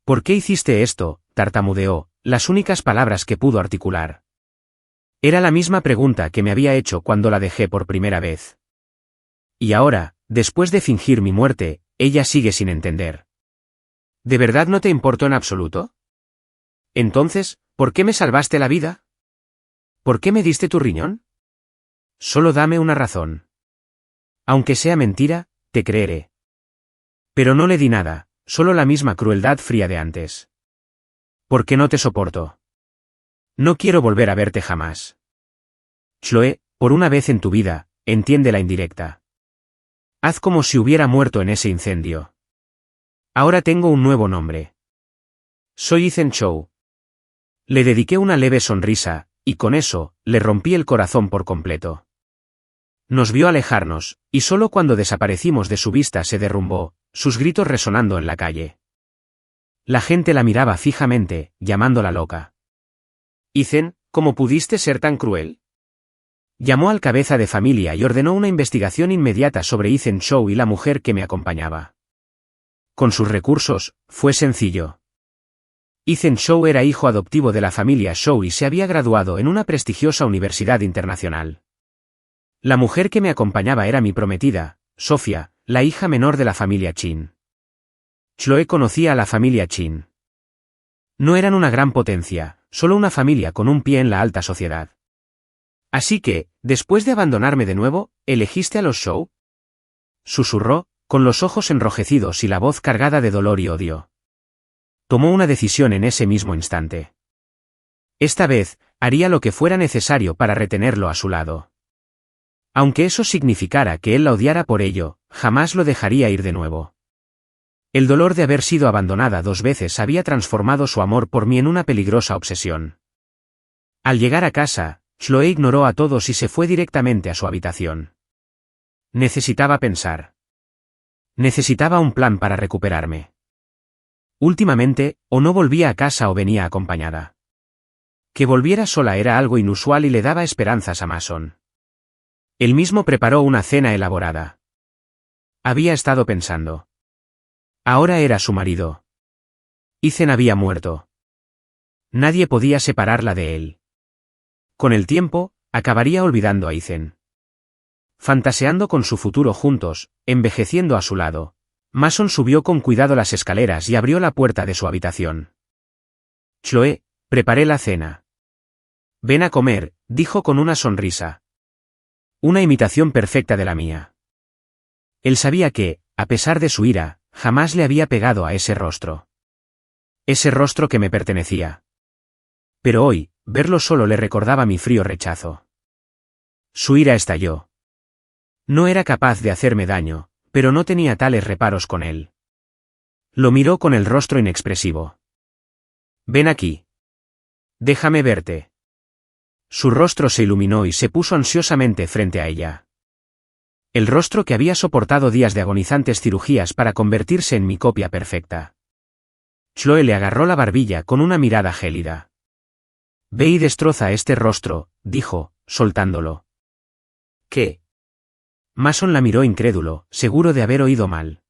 ¿Por qué hiciste esto?, tartamudeó, las únicas palabras que pudo articular. Era la misma pregunta que me había hecho cuando la dejé por primera vez. Y ahora, después de fingir mi muerte, ella sigue sin entender. ¿De verdad no te importó en absoluto? Entonces, ¿por qué me salvaste la vida? ¿Por qué me diste tu riñón? Solo dame una razón. Aunque sea mentira, te creeré. Pero no le di nada, solo la misma crueldad fría de antes. ¿Por qué no te soporto? No quiero volver a verte jamás. Chloe, por una vez en tu vida, entiende la indirecta. Haz como si hubiera muerto en ese incendio. Ahora tengo un nuevo nombre. Soy Ethan Chow. Le dediqué una leve sonrisa, y con eso, le rompí el corazón por completo. Nos vio alejarnos, y solo cuando desaparecimos de su vista se derrumbó, sus gritos resonando en la calle. La gente la miraba fijamente, llamándola loca. Ethan, ¿cómo pudiste ser tan cruel? Llamó al cabeza de familia y ordenó una investigación inmediata sobre Ethan Chow y la mujer que me acompañaba. Con sus recursos, fue sencillo. Ethan Chow era hijo adoptivo de la familia Chow y se había graduado en una prestigiosa universidad internacional. La mujer que me acompañaba era mi prometida, Sofía, la hija menor de la familia Chin. Chloe conocía a la familia Chin. No eran una gran potencia, solo una familia con un pie en la alta sociedad. Así que, después de abandonarme de nuevo, ¿elegiste a los Chow?, susurró, con los ojos enrojecidos y la voz cargada de dolor y odio. Tomó una decisión en ese mismo instante. Esta vez, haría lo que fuera necesario para retenerlo a su lado. Aunque eso significara que él la odiara por ello, jamás lo dejaría ir de nuevo. El dolor de haber sido abandonada 2 veces había transformado su amor por mí en una peligrosa obsesión. Al llegar a casa, Chloe ignoró a todos y se fue directamente a su habitación. Necesitaba pensar. Necesitaba un plan para recuperarme. Últimamente, o no volvía a casa o venía acompañada. Que volviera sola era algo inusual y le daba esperanzas a Mason. Él mismo preparó una cena elaborada. Había estado pensando. Ahora era su marido. Ethan había muerto. Nadie podía separarla de él. Con el tiempo, acabaría olvidando a Ethan. Fantaseando con su futuro juntos, envejeciendo a su lado, Mason subió con cuidado las escaleras y abrió la puerta de su habitación. Chloe, preparé la cena. Ven a comer, dijo con una sonrisa. Una imitación perfecta de la mía. Él sabía que, a pesar de su ira, jamás le había pegado a ese rostro. Ese rostro que me pertenecía. Pero hoy, verlo solo le recordaba mi frío rechazo. Su ira estalló. No era capaz de hacerme daño, pero no tenía tales reparos con él. Lo miró con el rostro inexpresivo. Ven aquí. Déjame verte. Su rostro se iluminó y se puso ansiosamente frente a ella. El rostro que había soportado días de agonizantes cirugías para convertirse en mi copia perfecta. Chloe le agarró la barbilla con una mirada gélida. Ve y destroza este rostro, dijo, soltándolo. ¿Qué? Mason la miró incrédulo, seguro de haber oído mal.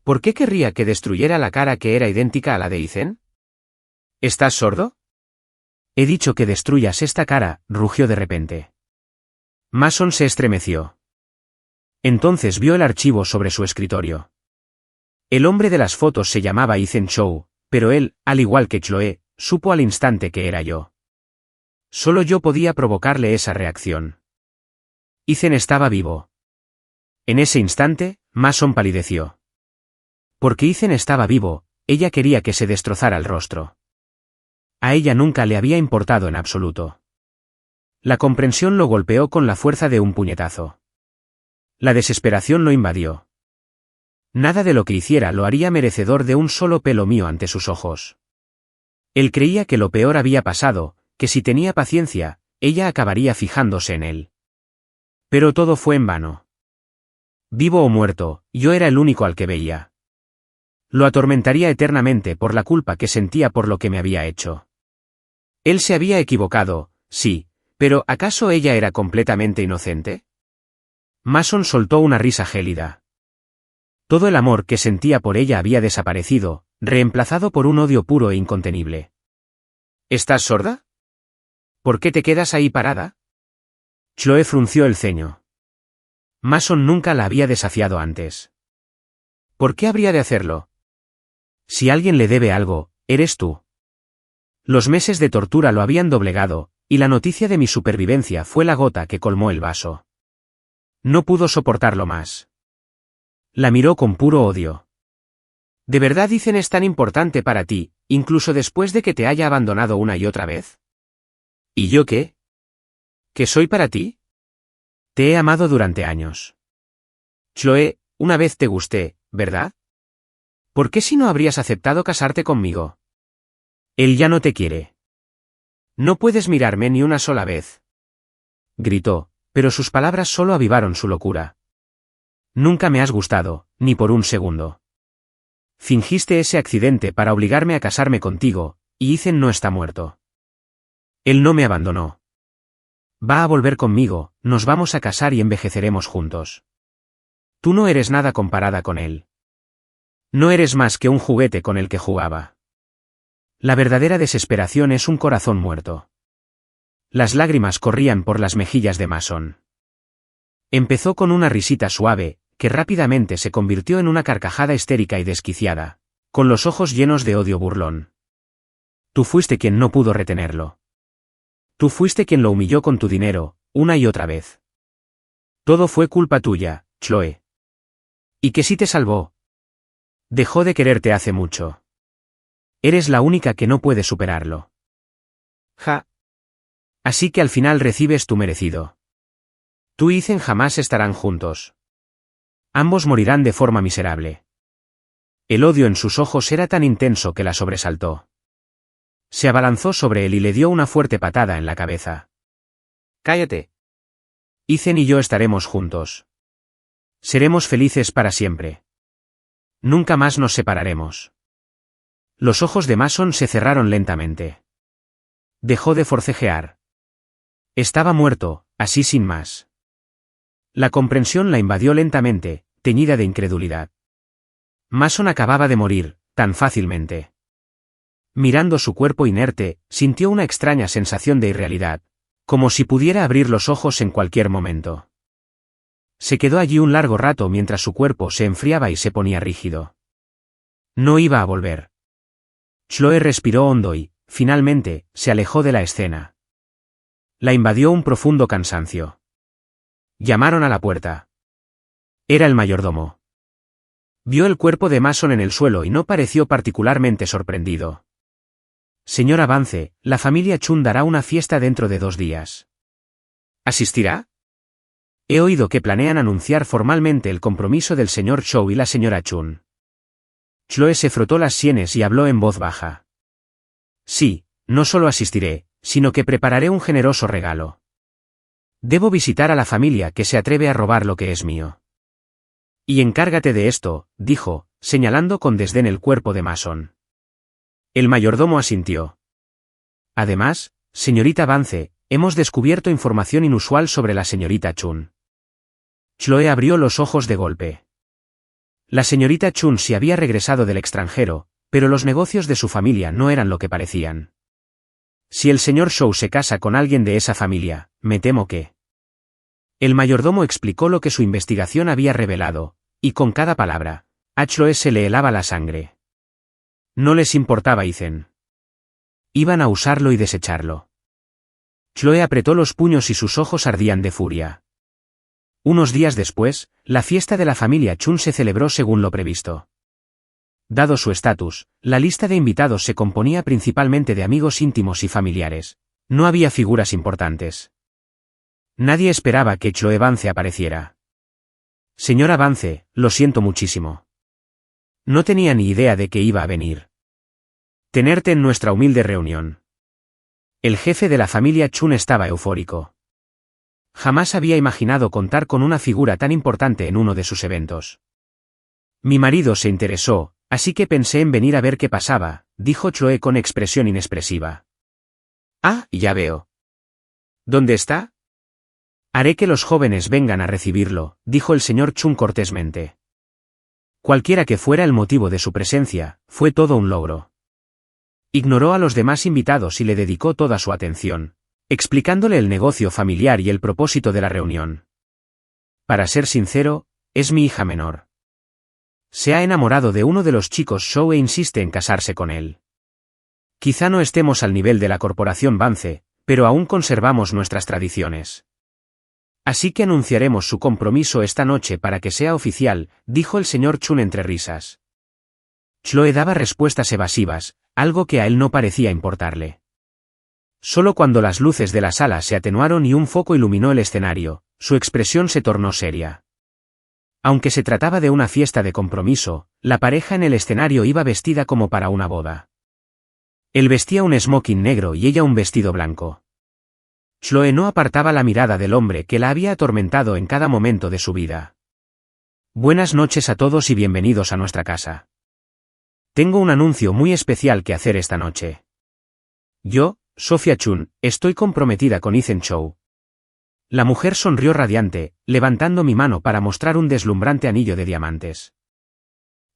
¿Por qué querría que destruyera la cara que era idéntica a la de Ethan? ¿Estás sordo? He dicho que destruyas esta cara, rugió de repente. Mason se estremeció. Entonces vio el archivo sobre su escritorio. El hombre de las fotos se llamaba Ethan Chow, pero él, al igual que Chloe, supo al instante que era yo. Solo yo podía provocarle esa reacción. Ethan estaba vivo. En ese instante, Mason palideció. Porque Ethan estaba vivo, ella quería que se destrozara el rostro. A ella nunca le había importado en absoluto. La comprensión lo golpeó con la fuerza de un puñetazo. La desesperación lo invadió. Nada de lo que hiciera lo haría merecedor de un solo pelo mío ante sus ojos. Él creía que lo peor había pasado, que si tenía paciencia, ella acabaría fijándose en él. Pero todo fue en vano. Vivo o muerto, yo era el único al que veía. Lo atormentaría eternamente por la culpa que sentía por lo que me había hecho. Él se había equivocado, sí, pero ¿acaso ella era completamente inocente? Mason soltó una risa gélida. Todo el amor que sentía por ella había desaparecido, reemplazado por un odio puro e incontenible. ¿Estás sorda? ¿Por qué te quedas ahí parada? Chloe frunció el ceño. Mason nunca la había desafiado antes. ¿Por qué habría de hacerlo? Si alguien le debe algo, eres tú. Los meses de tortura lo habían doblegado, y la noticia de mi supervivencia fue la gota que colmó el vaso. No pudo soportarlo más. La miró con puro odio. ¿De verdad dicen es tan importante para ti, incluso después de que te haya abandonado una y otra vez? ¿Y yo qué? ¿Qué soy para ti? Te he amado durante años. Chloe, una vez te gusté, ¿verdad? ¿Por qué si no habrías aceptado casarte conmigo? Él ya no te quiere. No puedes mirarme ni una sola vez. Gritó, pero sus palabras solo avivaron su locura. Nunca me has gustado, ni por un segundo. Fingiste ese accidente para obligarme a casarme contigo, y Ethan no está muerto. Él no me abandonó. Va a volver conmigo, nos vamos a casar y envejeceremos juntos. Tú no eres nada comparada con él. No eres más que un juguete con el que jugaba. La verdadera desesperación es un corazón muerto. Las lágrimas corrían por las mejillas de Mason. Empezó con una risita suave, que rápidamente se convirtió en una carcajada histérica y desquiciada, con los ojos llenos de odio burlón. Tú fuiste quien no pudo retenerlo. Tú fuiste quien lo humilló con tu dinero, una y otra vez. Todo fue culpa tuya, Chloe. ¿Y qué sí te salvó? Dejó de quererte hace mucho. Eres la única que no puede superarlo. Ja. Así que al final recibes tu merecido. Tú y Ethan jamás estarán juntos. Ambos morirán de forma miserable. El odio en sus ojos era tan intenso que la sobresaltó. Se abalanzó sobre él y le dio una fuerte patada en la cabeza. «¡Cállate! Ethan y yo estaremos juntos. Seremos felices para siempre. Nunca más nos separaremos». Los ojos de Mason se cerraron lentamente. Dejó de forcejear. Estaba muerto, así sin más. La comprensión la invadió lentamente, teñida de incredulidad. Mason acababa de morir, tan fácilmente. Mirando su cuerpo inerte, sintió una extraña sensación de irrealidad, como si pudiera abrir los ojos en cualquier momento. Se quedó allí un largo rato mientras su cuerpo se enfriaba y se ponía rígido. No iba a volver. Chloe respiró hondo y, finalmente, se alejó de la escena. La invadió un profundo cansancio. Llamaron a la puerta. Era el mayordomo. Vio el cuerpo de Mason en el suelo y no pareció particularmente sorprendido. «Señora Vance, la familia Chun dará una fiesta dentro de 2 días. ¿Asistirá? He oído que planean anunciar formalmente el compromiso del señor Chow y la señora Chun». Chloe se frotó las sienes y habló en voz baja. «Sí, no solo asistiré, sino que prepararé un generoso regalo. Debo visitar a la familia que se atreve a robar lo que es mío». «Y encárgate de esto», dijo, señalando con desdén el cuerpo de Mason. El mayordomo asintió. «Además, señorita Vance, hemos descubierto información inusual sobre la señorita Chun». Chloe abrió los ojos de golpe. La señorita Chun se había regresado del extranjero, pero los negocios de su familia no eran lo que parecían. Si el señor Chow se casa con alguien de esa familia, me temo que... El mayordomo explicó lo que su investigación había revelado, y con cada palabra, a Chloe se le helaba la sangre. No les importaba Ethan. Iban a usarlo y desecharlo. Chloe apretó los puños y sus ojos ardían de furia. Unos días después, la fiesta de la familia Chun se celebró según lo previsto. Dado su estatus, la lista de invitados se componía principalmente de amigos íntimos y familiares. No había figuras importantes. Nadie esperaba que Chloe Vance apareciera. «Señora Vance, lo siento muchísimo. No tenía ni idea de que iba a venir. Tenerte en nuestra humilde reunión». El jefe de la familia Chun estaba eufórico. Jamás había imaginado contar con una figura tan importante en uno de sus eventos. «Mi marido se interesó, así que pensé en venir a ver qué pasaba», dijo Chloe con expresión inexpresiva. «Ah, ya veo. ¿Dónde está?» «Haré que los jóvenes vengan a recibirlo», dijo el señor Chun cortésmente. Cualquiera que fuera el motivo de su presencia, fue todo un logro. Ignoró a los demás invitados y le dedicó toda su atención, explicándole el negocio familiar y el propósito de la reunión. «Para ser sincero, es mi hija menor. Se ha enamorado de uno de los chicos Chow e insiste en casarse con él. Quizá no estemos al nivel de la corporación Vance, pero aún conservamos nuestras tradiciones. Así que anunciaremos su compromiso esta noche para que sea oficial», dijo el señor Chun entre risas. Chloe daba respuestas evasivas, algo que a él no parecía importarle. Solo cuando las luces de la sala se atenuaron y un foco iluminó el escenario, su expresión se tornó seria. Aunque se trataba de una fiesta de compromiso, la pareja en el escenario iba vestida como para una boda. Él vestía un smoking negro y ella un vestido blanco. Chloe no apartaba la mirada del hombre que la había atormentado en cada momento de su vida. «Buenas noches a todos y bienvenidos a nuestra casa. Tengo un anuncio muy especial que hacer esta noche. Yo, Sophia Chun, estoy comprometida con Ethan Chow». La mujer sonrió radiante, levantando mi mano para mostrar un deslumbrante anillo de diamantes.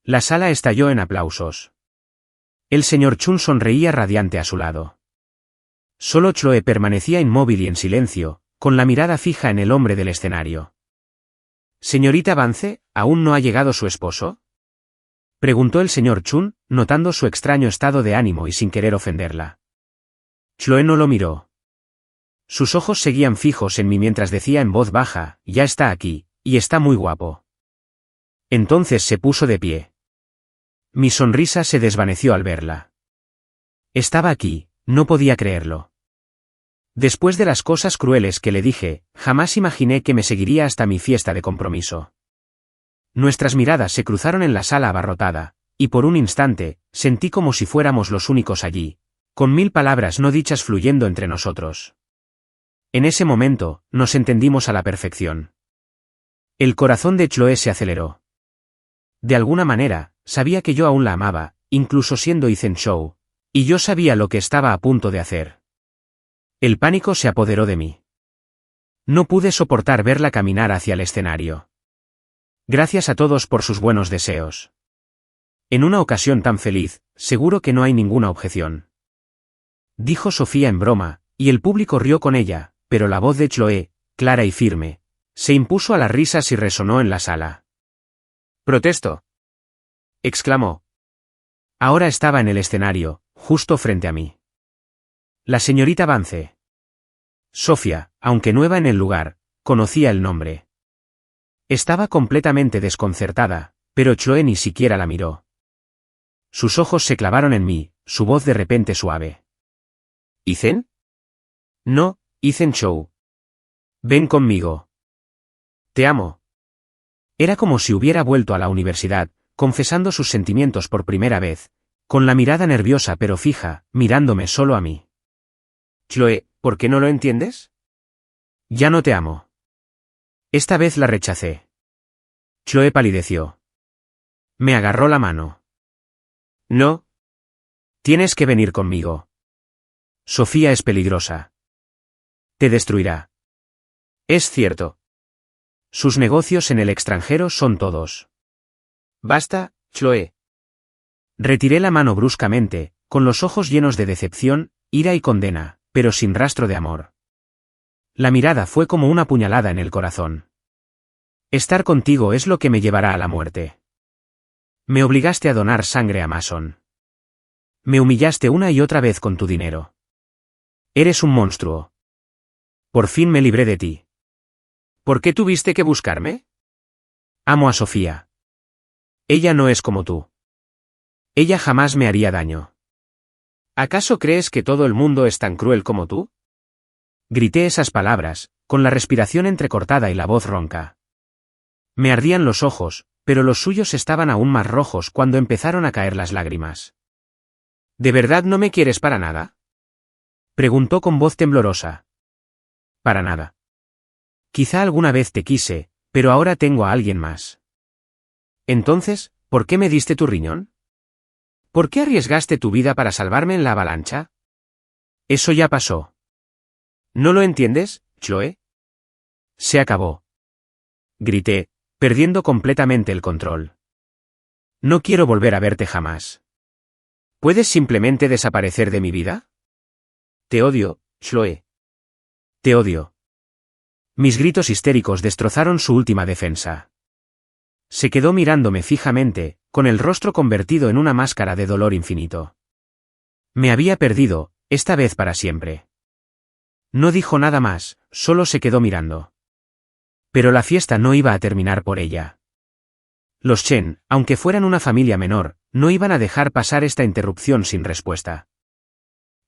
La sala estalló en aplausos. El señor Chun sonreía radiante a su lado. Solo Chloe permanecía inmóvil y en silencio, con la mirada fija en el hombre del escenario. «Señorita Vance, ¿aún no ha llegado su esposo?», preguntó el señor Chun, notando su extraño estado de ánimo y sin querer ofenderla. Chloe no lo miró. Sus ojos seguían fijos en mí mientras decía en voz baja: «Ya está aquí, y está muy guapo». Entonces se puso de pie. Mi sonrisa se desvaneció al verla. Estaba aquí, no podía creerlo. Después de las cosas crueles que le dije, jamás imaginé que me seguiría hasta mi fiesta de compromiso. Nuestras miradas se cruzaron en la sala abarrotada, y por un instante, sentí como si fuéramos los únicos allí, con 1000 palabras no dichas fluyendo entre nosotros. En ese momento, nos entendimos a la perfección. El corazón de Chloe se aceleró. De alguna manera, sabía que yo aún la amaba, incluso siendo Ethan Shaw, y yo sabía lo que estaba a punto de hacer. El pánico se apoderó de mí. No pude soportar verla caminar hacia el escenario. Gracias a todos por sus buenos deseos. En una ocasión tan feliz, seguro que no hay ninguna objeción. Dijo Sofía en broma, y el público rió con ella, pero la voz de Chloe, clara y firme, se impuso a las risas y resonó en la sala. «Protesto», exclamó. Ahora estaba en el escenario, justo frente a mí. La señorita Vance. Sofía, aunque nueva en el lugar, conocía el nombre. Estaba completamente desconcertada, pero Chloe ni siquiera la miró. Sus ojos se clavaron en mí, su voz de repente suave. «¿Ethan?» «No, Ethan Shaw. Ven conmigo. Te amo». Era como si hubiera vuelto a la universidad, confesando sus sentimientos por primera vez, con la mirada nerviosa pero fija, mirándome solo a mí. «Chloe, ¿por qué no lo entiendes?» «Ya no te amo». Esta vez la rechacé. Chloe palideció. Me agarró la mano. «No. Tienes que venir conmigo. Sofía es peligrosa. Te destruirá». «Es cierto. Sus negocios en el extranjero son todos». «Basta, Chloe». Retiré la mano bruscamente, con los ojos llenos de decepción, ira y condena, pero sin rastro de amor. La mirada fue como una puñalada en el corazón. «Estar contigo es lo que me llevará a la muerte. Me obligaste a donar sangre a Mason. Me humillaste una y otra vez con tu dinero. Eres un monstruo. Por fin me libré de ti». «¿Por qué tuviste que buscarme?» «Amo a Sofía. Ella no es como tú. Ella jamás me haría daño». «¿Acaso crees que todo el mundo es tan cruel como tú?» Grité esas palabras, con la respiración entrecortada y la voz ronca. Me ardían los ojos, pero los suyos estaban aún más rojos cuando empezaron a caer las lágrimas. «¿De verdad no me quieres para nada?» Preguntó con voz temblorosa. «Para nada. Quizá alguna vez te quise, pero ahora tengo a alguien más». «Entonces, ¿por qué me diste tu riñón? ¿Por qué arriesgaste tu vida para salvarme en la avalancha?» «Eso ya pasó». «¿No lo entiendes, Chloe?» «Se acabó». Grité, perdiendo completamente el control. «No quiero volver a verte jamás. ¿Puedes simplemente desaparecer de mi vida?» «Te odio, Chloe. Te odio». Mis gritos histéricos destrozaron su última defensa. Se quedó mirándome fijamente, con el rostro convertido en una máscara de dolor infinito. Me había perdido, esta vez para siempre. No dijo nada más, solo se quedó mirando. Pero la fiesta no iba a terminar por ella. Los Chen, aunque fueran una familia menor, no iban a dejar pasar esta interrupción sin respuesta.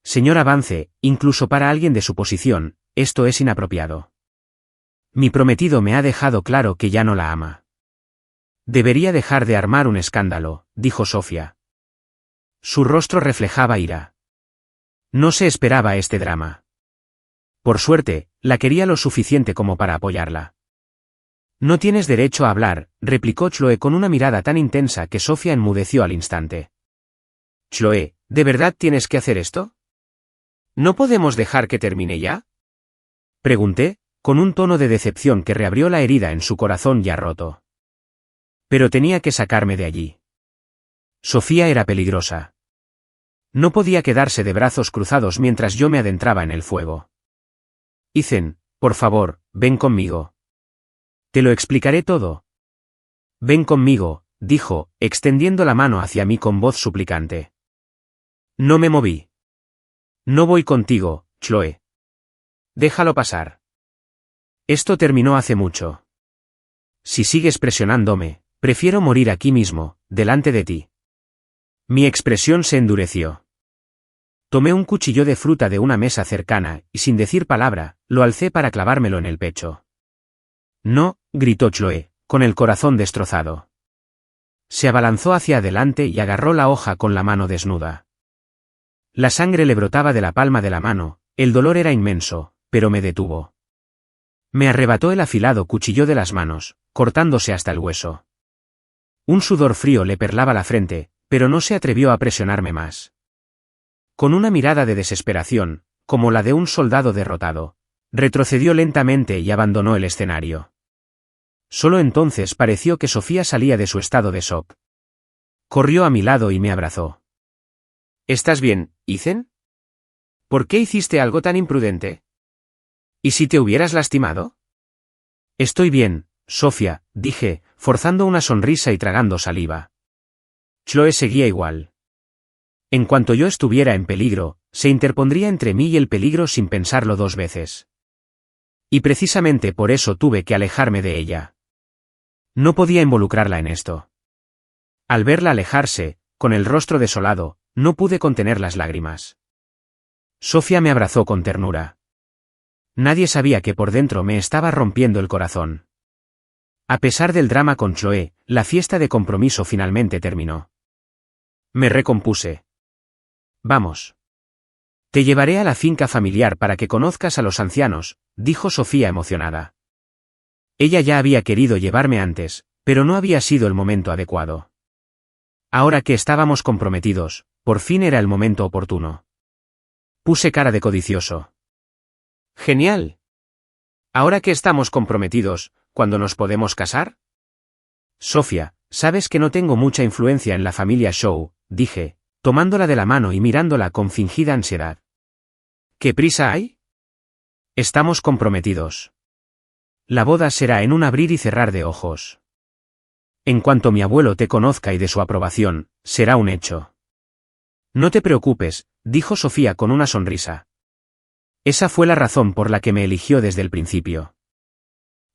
«Señora Vance, incluso para alguien de su posición, esto es inapropiado. Mi prometido me ha dejado claro que ya no la ama. Debería dejar de armar un escándalo», dijo Sofía. Su rostro reflejaba ira. No se esperaba este drama. Por suerte, la quería lo suficiente como para apoyarla. «No tienes derecho a hablar», replicó Chloe con una mirada tan intensa que Sofía enmudeció al instante. «Chloe, ¿de verdad tienes que hacer esto? ¿No podemos dejar que termine ya?», pregunté, con un tono de decepción que reabrió la herida en su corazón ya roto. Pero tenía que sacarme de allí. Sofía era peligrosa. No podía quedarse de brazos cruzados mientras yo me adentraba en el fuego. «Ethan, por favor, ven conmigo. Te lo explicaré todo». «Ven conmigo», dijo, extendiendo la mano hacia mí con voz suplicante. No me moví. «No voy contigo, Chloe. Déjalo pasar. Esto terminó hace mucho. Si sigues presionándome, prefiero morir aquí mismo, delante de ti». Mi expresión se endureció. Tomé un cuchillo de fruta de una mesa cercana, y sin decir palabra, lo alcé para clavármelo en el pecho. «No», gritó Chloe, con el corazón destrozado. Se abalanzó hacia adelante y agarró la hoja con la mano desnuda. La sangre le brotaba de la palma de la mano, el dolor era inmenso, pero me detuvo. Me arrebató el afilado cuchillo de las manos, cortándose hasta el hueso. Un sudor frío le perlaba la frente, pero no se atrevió a presionarme más. Con una mirada de desesperación, como la de un soldado derrotado, retrocedió lentamente y abandonó el escenario. Solo entonces pareció que Sofía salía de su estado de shock. Corrió a mi lado y me abrazó. ¿Estás bien, Ethan? ¿Por qué hiciste algo tan imprudente? ¿Y si te hubieras lastimado? Estoy bien, Sofía, dije, forzando una sonrisa y tragando saliva. Chloe seguía igual. En cuanto yo estuviera en peligro, se interpondría entre mí y el peligro sin pensarlo dos veces. Y precisamente por eso tuve que alejarme de ella. No podía involucrarla en esto. Al verla alejarse, con el rostro desolado, no pude contener las lágrimas. Sofía me abrazó con ternura. Nadie sabía que por dentro me estaba rompiendo el corazón. A pesar del drama con Chloe, la fiesta de compromiso finalmente terminó. Me recompuse. Vamos. Te llevaré a la finca familiar para que conozcas a los ancianos, dijo Sofía emocionada. Ella ya había querido llevarme antes, pero no había sido el momento adecuado. Ahora que estábamos comprometidos, por fin era el momento oportuno. Puse cara de codicioso. Genial. Ahora que estamos comprometidos, ¿cuándo nos podemos casar? Sofía, sabes que no tengo mucha influencia en la familia Shaw, dije, tomándola de la mano y mirándola con fingida ansiedad. ¿Qué prisa hay? Estamos comprometidos. La boda será en un abrir y cerrar de ojos. En cuanto mi abuelo te conozca y de su aprobación, será un hecho. No te preocupes, dijo Sofía con una sonrisa. Esa fue la razón por la que me eligió desde el principio.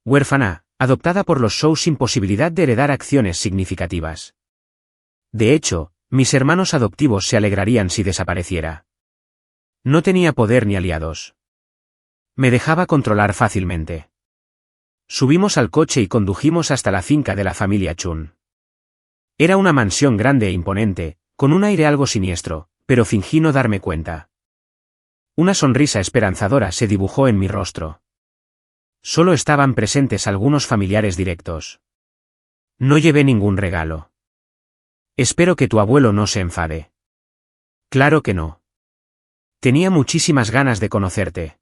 Huérfana, adoptada por los Shaw sin posibilidad de heredar acciones significativas. De hecho, mis hermanos adoptivos se alegrarían si desapareciera. No tenía poder ni aliados. Me dejaba controlar fácilmente. Subimos al coche y condujimos hasta la finca de la familia Chun. Era una mansión grande e imponente, con un aire algo siniestro, pero fingí no darme cuenta. Una sonrisa esperanzadora se dibujó en mi rostro. Solo estaban presentes algunos familiares directos. No llevé ningún regalo. Espero que tu abuelo no se enfade. Claro que no. Tenía muchísimas ganas de conocerte.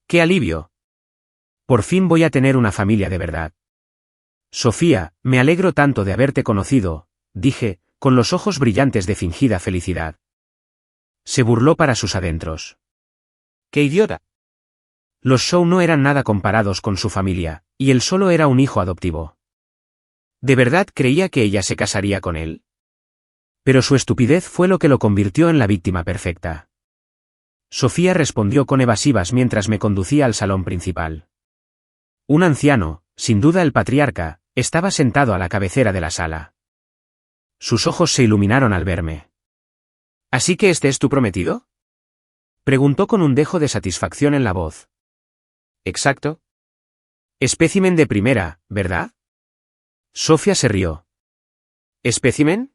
¡Qué alivio! Por fin voy a tener una familia de verdad. Sofía, me alegro tanto de haberte conocido, dije, con los ojos brillantes de fingida felicidad. Se burló para sus adentros. ¡Qué idiota! Los Shaw no eran nada comparados con su familia, y él solo era un hijo adoptivo. ¿De verdad creía que ella se casaría con él? Pero su estupidez fue lo que lo convirtió en la víctima perfecta. Sofía respondió con evasivas mientras me conducía al salón principal. Un anciano, sin duda el patriarca, estaba sentado a la cabecera de la sala. Sus ojos se iluminaron al verme. ¿Así que este es tu prometido? Preguntó con un dejo de satisfacción en la voz. Exacto. Espécimen de primera, ¿verdad? Sofía se rió. ¿Espécimen?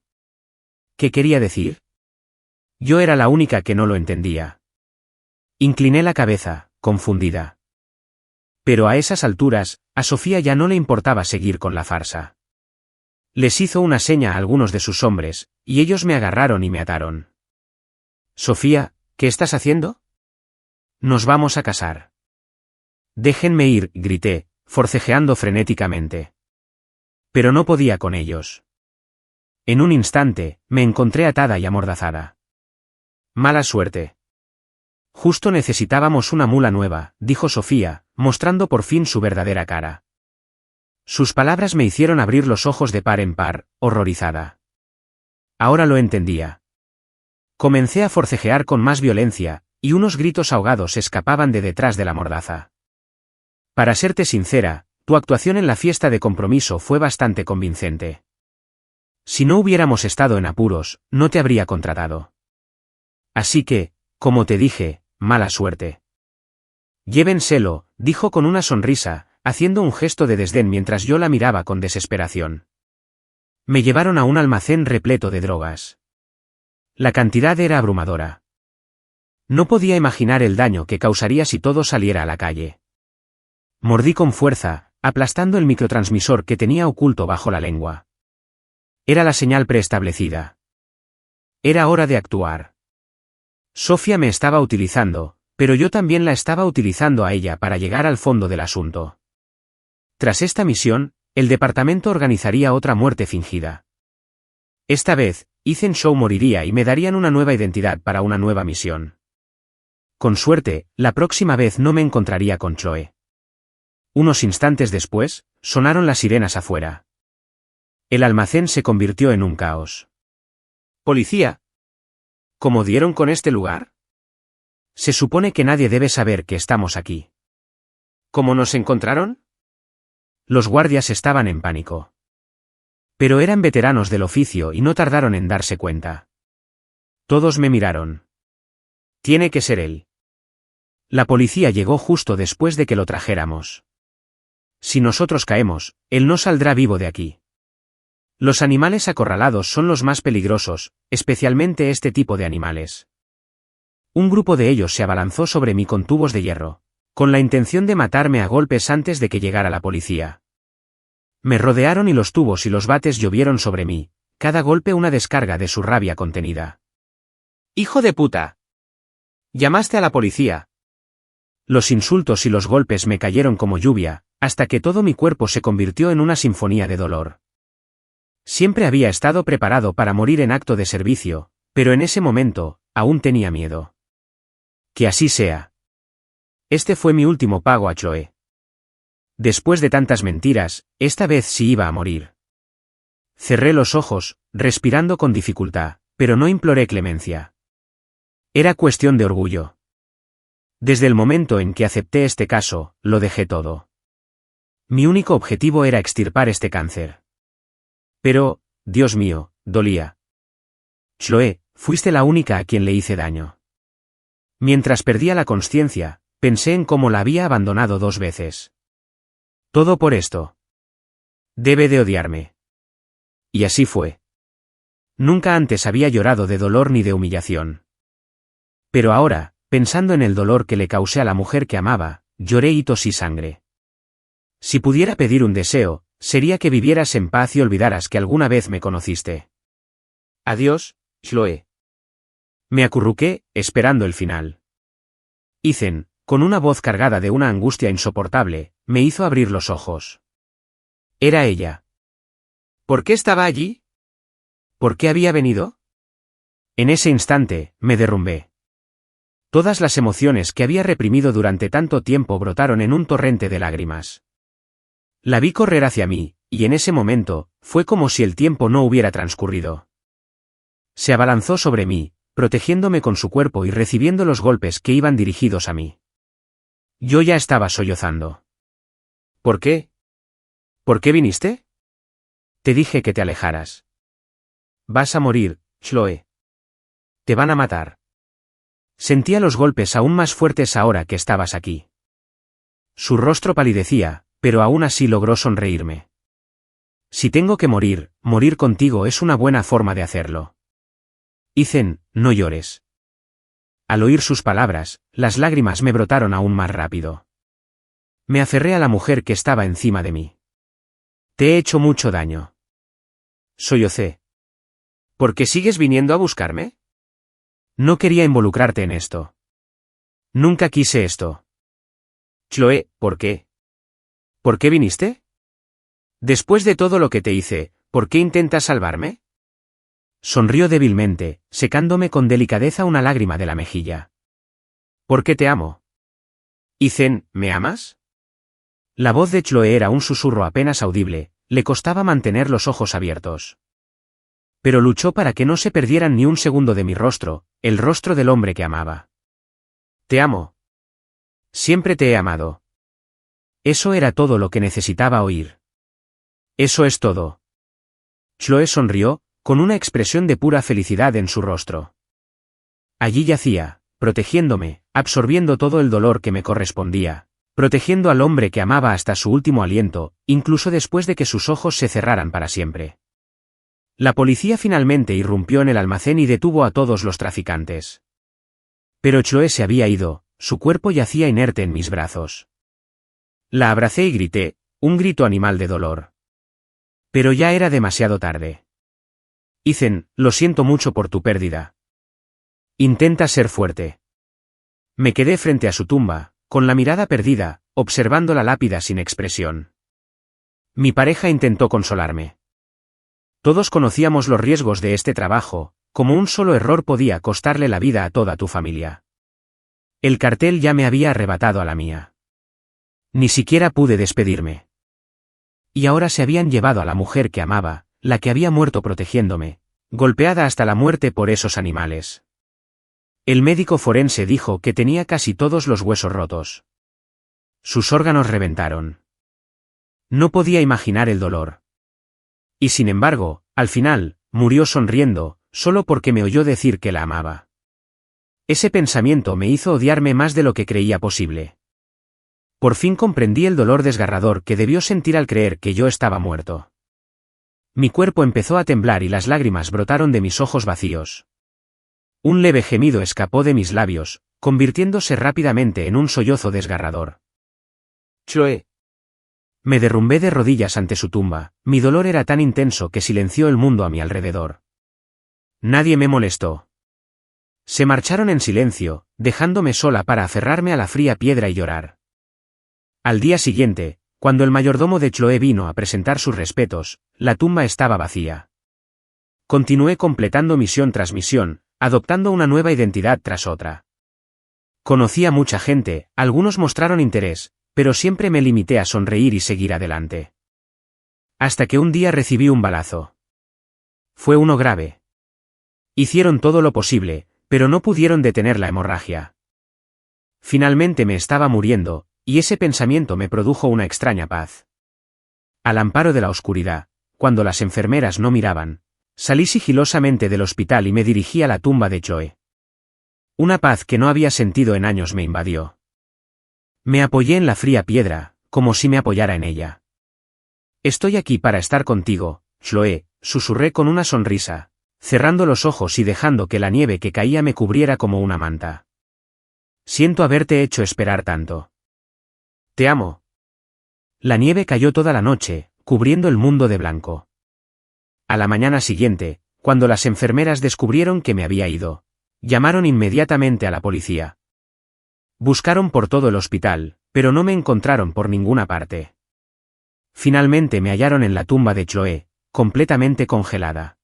¿Qué quería decir? Yo era la única que no lo entendía. Incliné la cabeza, confundida. Pero a esas alturas, a Sofía ya no le importaba seguir con la farsa. Les hizo una seña a algunos de sus hombres, y ellos me agarraron y me ataron. Sofía, ¿qué estás haciendo? Nos vamos a casar. Déjenme ir, grité, forcejeando frenéticamente. Pero no podía con ellos. En un instante, me encontré atada y amordazada. Mala suerte. Justo necesitábamos una mula nueva, dijo Sofía, mostrando por fin su verdadera cara. Sus palabras me hicieron abrir los ojos de par en par, horrorizada. Ahora lo entendía. Comencé a forcejear con más violencia, y unos gritos ahogados escapaban de detrás de la mordaza. Para serte sincera, tu actuación en la fiesta de compromiso fue bastante convincente. Si no hubiéramos estado en apuros, no te habría contratado. Así que, como te dije, mala suerte. Llévenselo, dijo con una sonrisa, haciendo un gesto de desdén mientras yo la miraba con desesperación. Me llevaron a un almacén repleto de drogas. La cantidad era abrumadora. No podía imaginar el daño que causaría si todo saliera a la calle. Mordí con fuerza, aplastando el microtransmisor que tenía oculto bajo la lengua. Era la señal preestablecida. Era hora de actuar. Sofía me estaba utilizando, pero yo también la estaba utilizando a ella para llegar al fondo del asunto. Tras esta misión, el departamento organizaría otra muerte fingida. Esta vez, Ethan Shaw moriría y me darían una nueva identidad para una nueva misión. Con suerte, la próxima vez no me encontraría con Chloe. Unos instantes después, sonaron las sirenas afuera. El almacén se convirtió en un caos. «Policía. ¿Cómo dieron con este lugar? Se supone que nadie debe saber que estamos aquí. ¿Cómo nos encontraron?» Los guardias estaban en pánico. Pero eran veteranos del oficio y no tardaron en darse cuenta. Todos me miraron. Tiene que ser él. La policía llegó justo después de que lo trajéramos. Si nosotros caemos, él no saldrá vivo de aquí. Los animales acorralados son los más peligrosos, especialmente este tipo de animales. Un grupo de ellos se abalanzó sobre mí con tubos de hierro, con la intención de matarme a golpes antes de que llegara la policía. Me rodearon y los tubos y los bates llovieron sobre mí, cada golpe una descarga de su rabia contenida. ¡Hijo de puta! Llamaste a la policía. Los insultos y los golpes me cayeron como lluvia, hasta que todo mi cuerpo se convirtió en una sinfonía de dolor. Siempre había estado preparado para morir en acto de servicio, pero en ese momento, aún tenía miedo. Que así sea. Este fue mi último pago a Chloe. Después de tantas mentiras, esta vez sí iba a morir. Cerré los ojos, respirando con dificultad, pero no imploré clemencia. Era cuestión de orgullo. Desde el momento en que acepté este caso, lo dejé todo. Mi único objetivo era extirpar este cáncer. Pero, Dios mío, dolía. Chloe, fuiste la única a quien le hice daño. Mientras perdía la consciencia, pensé en cómo la había abandonado 2 veces. Todo por esto. Debe de odiarme. Y así fue. Nunca antes había llorado de dolor ni de humillación. Pero ahora, pensando en el dolor que le causé a la mujer que amaba, lloré y tosí sangre. Si pudiera pedir un deseo, sería que vivieras en paz y olvidaras que alguna vez me conociste. Adiós, Chloe. Me acurruqué, esperando el final. Ethan, con una voz cargada de una angustia insoportable, me hizo abrir los ojos. Era ella. ¿Por qué estaba allí? ¿Por qué había venido? En ese instante, me derrumbé. Todas las emociones que había reprimido durante tanto tiempo brotaron en un torrente de lágrimas. La vi correr hacia mí, y en ese momento, fue como si el tiempo no hubiera transcurrido. Se abalanzó sobre mí, protegiéndome con su cuerpo y recibiendo los golpes que iban dirigidos a mí. Yo ya estaba sollozando. ¿Por qué? ¿Por qué viniste? Te dije que te alejaras. Vas a morir, Chloe. Te van a matar. Sentía los golpes aún más fuertes ahora que estabas aquí. Su rostro palidecía, pero aún así logró sonreírme. Si tengo que morir, morir contigo es una buena forma de hacerlo. Ethan, no llores. Al oír sus palabras, las lágrimas me brotaron aún más rápido. Me aferré a la mujer que estaba encima de mí. Te he hecho mucho daño. Sollocé. ¿Por qué sigues viniendo a buscarme? No quería involucrarte en esto. Nunca quise esto. Chloe, ¿por qué? ¿Por qué viniste? Después de todo lo que te hice, ¿por qué intentas salvarme? Sonrió débilmente, secándome con delicadeza una lágrima de la mejilla. ¿Por qué te amo? Ethan, ¿me amas? La voz de Chloe era un susurro apenas audible, le costaba mantener los ojos abiertos. Pero luchó para que no se perdieran ni un segundo de mi rostro, el rostro del hombre que amaba. Te amo. Siempre te he amado. Eso era todo lo que necesitaba oír. Eso es todo. Chloe sonrió, con una expresión de pura felicidad en su rostro. Allí yacía, protegiéndome, absorbiendo todo el dolor que me correspondía, protegiendo al hombre que amaba hasta su último aliento, incluso después de que sus ojos se cerraran para siempre. La policía finalmente irrumpió en el almacén y detuvo a todos los traficantes. Pero Chloe se había ido, su cuerpo yacía inerte en mis brazos. La abracé y grité, un grito animal de dolor. Pero ya era demasiado tarde. Ethan, lo siento mucho por tu pérdida. Intenta ser fuerte. Me quedé frente a su tumba, con la mirada perdida, observando la lápida sin expresión. Mi pareja intentó consolarme. Todos conocíamos los riesgos de este trabajo, como un solo error podía costarle la vida a toda tu familia. El cartel ya me había arrebatado a la mía. Ni siquiera pude despedirme. Y ahora se habían llevado a la mujer que amaba, la que había muerto protegiéndome, golpeada hasta la muerte por esos animales. El médico forense dijo que tenía casi todos los huesos rotos. Sus órganos reventaron. No podía imaginar el dolor. Y sin embargo, al final, murió sonriendo, solo porque me oyó decir que la amaba. Ese pensamiento me hizo odiarme más de lo que creía posible. Por fin comprendí el dolor desgarrador que debió sentir al creer que yo estaba muerto. Mi cuerpo empezó a temblar y las lágrimas brotaron de mis ojos vacíos. Un leve gemido escapó de mis labios, convirtiéndose rápidamente en un sollozo desgarrador. Chloe. Me derrumbé de rodillas ante su tumba, mi dolor era tan intenso que silenció el mundo a mi alrededor. Nadie me molestó. Se marcharon en silencio, dejándome sola para aferrarme a la fría piedra y llorar. Al día siguiente, cuando el mayordomo de Chloe vino a presentar sus respetos, la tumba estaba vacía. Continué completando misión tras misión, adoptando una nueva identidad tras otra. Conocí a mucha gente, algunos mostraron interés, pero siempre me limité a sonreír y seguir adelante. Hasta que un día recibí un balazo. Fue uno grave. Hicieron todo lo posible, pero no pudieron detener la hemorragia. Finalmente me estaba muriendo, y ese pensamiento me produjo una extraña paz. Al amparo de la oscuridad, cuando las enfermeras no miraban, salí sigilosamente del hospital y me dirigí a la tumba de Chloe. Una paz que no había sentido en años me invadió. Me apoyé en la fría piedra, como si me apoyara en ella. Estoy aquí para estar contigo, Chloe, susurré con una sonrisa, cerrando los ojos y dejando que la nieve que caía me cubriera como una manta. Siento haberte hecho esperar tanto. Te amo. La nieve cayó toda la noche, cubriendo el mundo de blanco. A la mañana siguiente, cuando las enfermeras descubrieron que me había ido, llamaron inmediatamente a la policía. Buscaron por todo el hospital, pero no me encontraron por ninguna parte. Finalmente me hallaron en la tumba de Chloe, completamente congelada.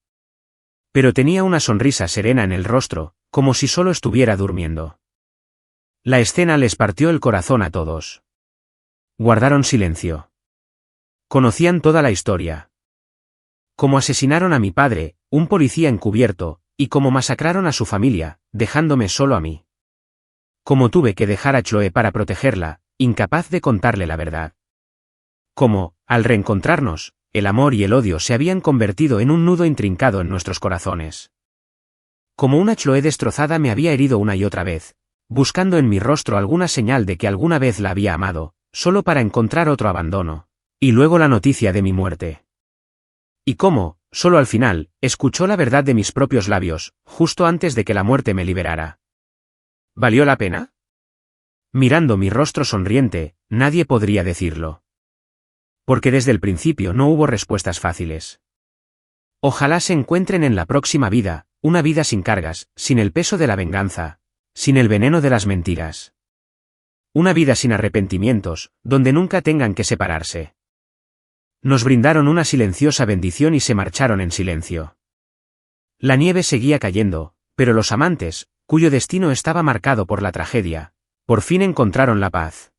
Pero tenía una sonrisa serena en el rostro, como si solo estuviera durmiendo. La escena les partió el corazón a todos. Guardaron silencio. Conocían toda la historia. Cómo asesinaron a mi padre, un policía encubierto, y cómo masacraron a su familia, dejándome solo a mí. Cómo tuve que dejar a Chloe para protegerla, incapaz de contarle la verdad. Cómo, al reencontrarnos, el amor y el odio se habían convertido en un nudo intrincado en nuestros corazones. Como una Chloe destrozada me había herido una y otra vez, buscando en mi rostro alguna señal de que alguna vez la había amado, solo para encontrar otro abandono, y luego la noticia de mi muerte. Y cómo, solo al final, escuchó la verdad de mis propios labios, justo antes de que la muerte me liberara. ¿Valió la pena? Mirando mi rostro sonriente, nadie podría decirlo. Porque desde el principio no hubo respuestas fáciles. Ojalá se encuentren en la próxima vida, una vida sin cargas, sin el peso de la venganza, sin el veneno de las mentiras. Una vida sin arrepentimientos, donde nunca tengan que separarse. Nos brindaron una silenciosa bendición y se marcharon en silencio. La nieve seguía cayendo, pero los amantes, cuyo destino estaba marcado por la tragedia, por fin encontraron la paz.